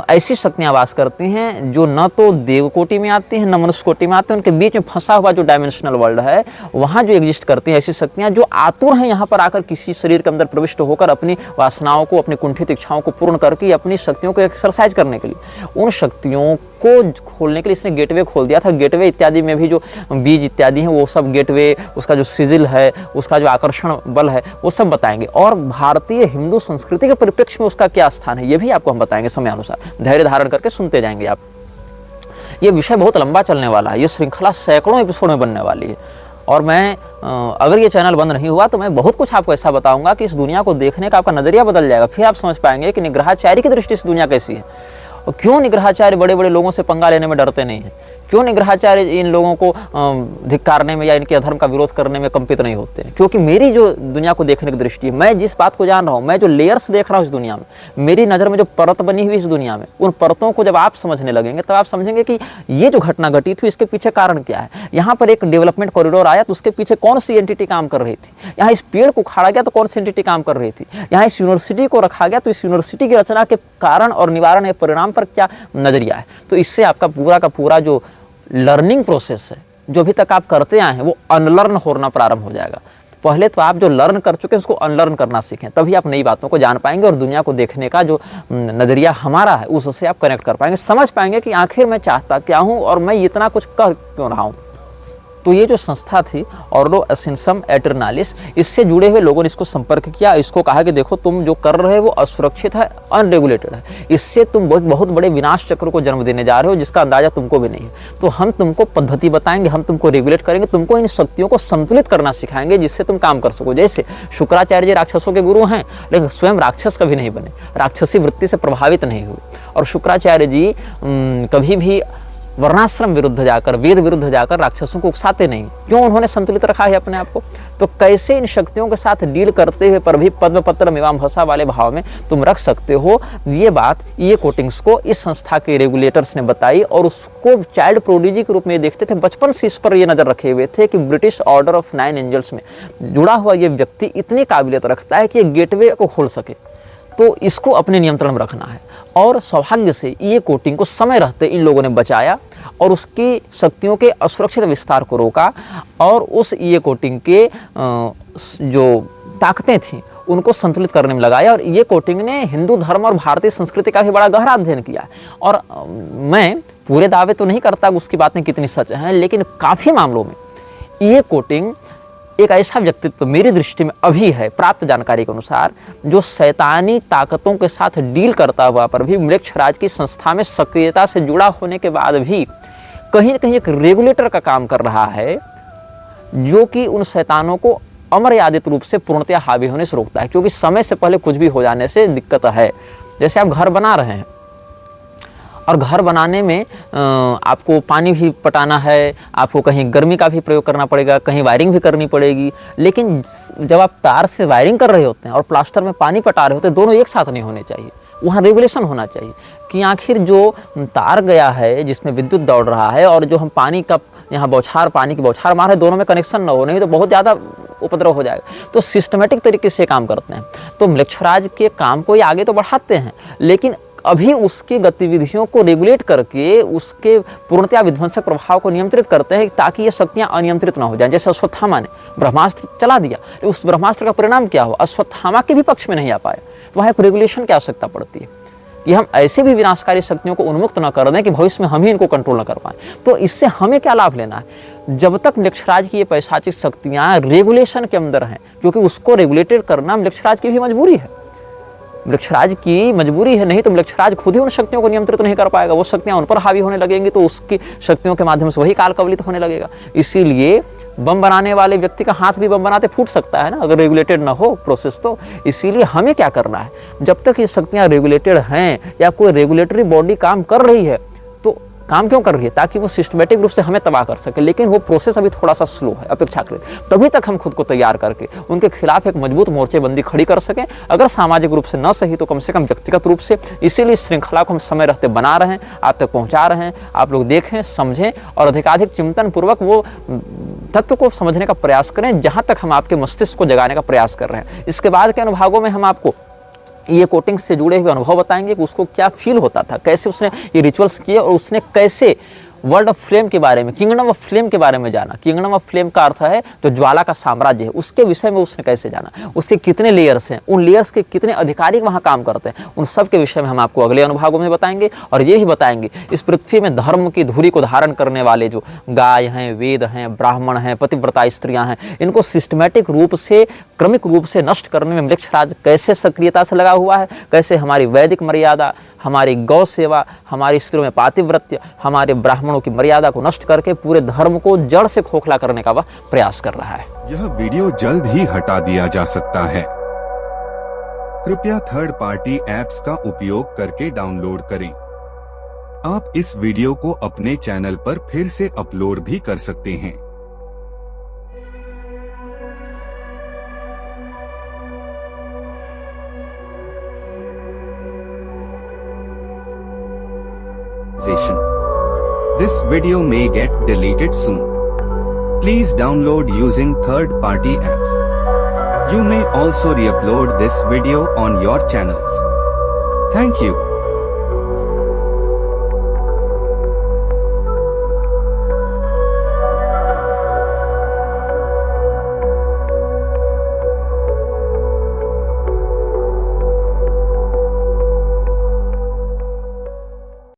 ऐसी शक्तियाँ वास करती हैं जो न तो देव कोटि में आती हैं न मनुष्य कोटि में आती हैं, उनके बीच में फंसा हुआ जो डायमेंशनल वर्ल्ड है, वहाँ जो एग्जिस्ट करती हैं ऐसी शक्तियाँ जो आतुर हैं यहाँ पर आकर किसी शरीर के अंदर प्रविष्ट होकर अपनी वासनाओं को, अपनी कुंठित इच्छाओं को पूर्ण करके अपनी शक्तियों को एक्सरसाइज करने के लिए, उन शक्तियों को खोलने के लिए इसने गेटवे खोल दिया था। गेटवे इत्यादि में भी जो बीज इत्यादि हैं वो सब गेटवे, उसका जो सिजिल है, उसका जो आकर्षण बल है, वो सब बताएंगे। और भारतीय हिंदू संस्कृति के परिप्रेक्ष्य में उसका क्या स्थान है ये भी आपको हम बताएंगे समय अनुसार। धैर्य धारण करके सुनते जाएंगे आप। ये विषय बहुत लंबा चलने वाला है, ये श्रृंखला सैकड़ों एपिसोड में बनने वाली है। और मैं अगर ये चैनल बंद नहीं हुआ तो मैं बहुत कुछ आपको ऐसा बताऊंगा कि इस दुनिया को देखने का आपका नजरिया बदल जाएगा। फिर आप समझ पाएंगे कि निग्रहाचार्य की दृष्टि से दुनिया कैसी है और क्यों निग्रहाचार्य बड़े बड़े लोगों से पंगा लेने में डरते नहीं हैं, क्यों निग्रहाचार्य इन लोगों को धिक्कारने में या इनके अधर्म का विरोध करने में कंपित नहीं होते हैं। क्योंकि मेरी जो दुनिया को देखने की दृष्टि है, मैं जिस बात को जान रहा हूँ, मैं जो लेयर्स देख रहा हूँ इस दुनिया में, मेरी नज़र में जो परत बनी हुई इस दुनिया में, उन परतों को जब आप समझने लगेंगे तब आप समझेंगे कि ये जो घटना घटित हुई इसके पीछे कारण क्या है। यहाँ पर एक डेवलपमेंट कॉरिडोर आया तो उसके पीछे कौन सी एंटिटी काम कर रही थी, यहाँ इस पेड़ को उखाड़ा गया तो कौन सी एंटिटी काम कर रही थी, यहाँ इस यूनिवर्सिटी को रखा गया तो इस यूनिवर्सिटी की रचना के कारण और निवारण या परिणाम पर क्या नजरिया है। तो इससे आपका पूरा का पूरा जो लर्निंग प्रोसेस है, जो अभी तक आप करते आए हैं, वो अनलर्न होना प्रारंभ हो जाएगा। पहले तो आप जो लर्न कर चुके हैं उसको अनलर्न करना सीखें, तभी आप नई बातों को जान पाएंगे और दुनिया को देखने का जो नज़रिया हमारा है उससे आप कनेक्ट कर पाएंगे, समझ पाएंगे कि आखिर मैं चाहता क्या हूँ और मैं इतना कुछ कर क्यों रहा हूँ। तो ये जो संस्था थी ऑर्डो असेंशम एटर्नालिस, इससे जुड़े हुए लोगों ने इसको संपर्क किया, इसको कहा कि देखो तुम जो कर रहे हो वो असुरक्षित है, अनरेगुलेटेड है, इससे तुम बहुत बड़े विनाश चक्र को जन्म देने जा रहे हो जिसका अंदाजा तुमको भी नहीं है। तो हम तुमको पद्धति बताएंगे, हम तुमको रेगुलेट करेंगे, तुमको इन शक्तियों को संतुलित करना सिखाएंगे जिससे तुम काम कर सको। जैसे शुक्राचार्य जी राक्षसों के गुरु हैं लेकिन स्वयं राक्षस कभी नहीं बने, राक्षसी वृत्ति से प्रभावित नहीं हुए। और शुक्राचार्य जी कभी भी वर्णाश्रम विरुद्ध जाकर, वेद विरुद्ध जाकर राक्षसों को उकसाते नहीं। क्यों? उन्होंने संतुलित रखा है अपने आप को। तो कैसे इन शक्तियों के साथ डील करते हुए पर भी पद्मपत्र एवं भसा वाले भाव में तुम रख सकते हो, ये बात ये कोटिंग्स को इस संस्था के रेगुलेटर्स ने बताई। और उसको चाइल्ड प्रोडिजी के रूप में देखते थे, बचपन से इस पर ये नजर रखे हुए थे कि ब्रिटिश ऑर्डर ऑफ 9 एंजल्स में जुड़ा हुआ ये व्यक्ति इतनी काबिलियत रखता है कि ये गेटवे को खोल सके, तो इसको अपने नियंत्रण में रखना है। और सौभाग्य से ये कोटिंग को समय रहते इन लोगों ने बचाया और उसकी शक्तियों के असुरक्षित विस्तार को रोका और उस ये कोटिंग के जो ताकतें थीं उनको संतुलित करने में लगाया। और ये कोटिंग ने हिंदू धर्म और भारतीय संस्कृति का भी बड़ा गहरा अध्ययन किया। और मैं पूरे दावे तो नहीं करता उसकी बातें कितनी सच हैं, लेकिन काफ़ी मामलों में ये कोटिंग एक ऐसा व्यक्तित्व मेरी दृष्टि में अभी है, प्राप्त जानकारी के अनुसार, जो शैतानी ताकतों के साथ डील करता हुआ पर भी मृक्षराज की संस्था में सक्रियता से जुड़ा होने के बाद भी कहीं न कहीं एक रेगुलेटर का काम कर रहा है, जो कि उन शैतानों को अमर्यादित रूप से पूर्णतया हावी होने से रोकता है। क्योंकि समय से पहले कुछ भी हो जाने से दिक्कत है। जैसे आप घर बना रहे हैं और घर बनाने में आपको पानी भी पटाना है, आपको कहीं गर्मी का भी प्रयोग करना पड़ेगा, कहीं वायरिंग भी करनी पड़ेगी। लेकिन जब आप तार से वायरिंग कर रहे होते हैं और प्लास्टर में पानी पटा रहे होते हैं, दोनों एक साथ नहीं होने चाहिए। वहाँ रेगुलेशन होना चाहिए कि आखिर जो तार गया है जिसमें विद्युत दौड़ रहा है और जो हम पानी का यहाँ बौछार, पानी की बौछार मार रहे हैं, दोनों में कनेक्शन न हो, नहीं तो बहुत ज़्यादा उपद्रव हो जाएगा। तो सिस्टमेटिक तरीके से काम करते हैं। तो मृक्षराज के काम को ये आगे तो बढ़ाते हैं, लेकिन अभी उसकी गतिविधियों को रेगुलेट करके उसके पूर्णतया विध्वंसक प्रभाव को नियंत्रित करते हैं ताकि ये शक्तियाँ अनियंत्रित ना हो जाएं। जैसे अश्वत्थामा ने ब्रह्मास्त्र चला दिया, उस ब्रह्मास्त्र का परिणाम क्या हुआ? अश्वत्थामा के भी पक्ष में नहीं आ पाए। तो वहाँ एक रेगुलेशन की आवश्यकता पड़ती है कि हम ऐसे भी विनाशकारी शक्तियों को उन्मुक्त न कर दें कि भविष्य में हम ही इनको कंट्रोल न कर पाएं। तो इससे हमें क्या लाभ लेना है? जब तक मृक्षराज की ये पैशाचिक शक्तियाँ रेगुलेशन के अंदर हैं, क्योंकि उसको रेगुलेटेड करना मृक्षराज की भी मजबूरी है, मृक्षराज की मजबूरी है। नहीं तो मृक्षराज खुद ही उन शक्तियों को नियंत्रित नहीं कर पाएगा, वो शक्तियाँ उन पर हावी होने लगेंगी तो उसकी शक्तियों के माध्यम से वही काल कवलित होने लगेगा। इसीलिए बम बनाने वाले व्यक्ति का हाथ भी बम बनाते फूट सकता है ना, अगर रेगुलेटेड ना हो प्रोसेस तो। इसीलिए हमें क्या करना है, जब तक ये शक्तियाँ रेगुलेटेड हैं या कोई रेगुलेटरी बॉडी काम कर रही है, तो काम क्यों कर रही है? ताकि वो सिस्टमेटिक रूप से हमें तबाह कर सके, लेकिन वो प्रोसेस अभी थोड़ा सा स्लो है अपेक्षाकृत। तभी तक हम खुद को तैयार करके उनके खिलाफ एक मजबूत मोर्चेबंदी खड़ी कर सकें, अगर सामाजिक रूप से न सही तो कम से कम व्यक्तिगत रूप से। इसीलिए श्रृंखला को हम समय रहते बना रहे हैं, आप तक पहुंचा रहे हैं। आप लोग देखें, समझें और अधिकाधिक चिंतन पूर्वक वो तत्व को समझने का प्रयास करें जहां तक हम आपके मस्तिष्क को जगाने का प्रयास कर रहे हैं। इसके बाद के अनुभागों में हम आपको ये कोटिंग्स से जुड़े हुए अनुभव बताएंगे कि उसको क्या फील होता था, कैसे उसने ये रिचुअल्स किए और उसने कैसे वर्ल्ड ऑफ फ्लेम के बारे में, किंगडम ऑफ फ्लेम के बारे में जाना। किंगडम ऑफ फ्लेम का अर्थ है तो ज्वाला का साम्राज्य है, उसके विषय में उसने कैसे जाना, उसके कितने लेयर्स हैं, उन लेयर्स के कितने अधिकारी वहां काम करते हैं, उन सब के विषय में हम आपको अगले अनुभागों में बताएंगे। और ये ही बताएंगे इस पृथ्वी में धर्म की धुरी को धारण करने वाले जो गाय हैं, वेद हैं, ब्राह्मण हैं, पतिव्रता स्त्रियां हैं, इनको सिस्टमेटिक रूप से, क्रमिक रूप से नष्ट करने में मृक्षराज कैसे सक्रियता से लगा हुआ है, कैसे हमारी वैदिक मर्यादा, हमारी गौ सेवा, हमारी स्त्रियों में पातिव्रत्य, हमारे ब्राह्मणों की मर्यादा को नष्ट करके पूरे धर्म को जड़ से खोखला करने का वह प्रयास कर रहा है। यह वीडियो जल्द ही हटा दिया जा सकता है। कृपया थर्ड पार्टी ऐप्स का उपयोग करके डाउनलोड करें। आप इस वीडियो को अपने चैनल पर फिर से अपलोड भी कर सकते हैं। This video may get deleted soon. Please download using third-party apps. You may also re-upload this video on your channels. Thank you.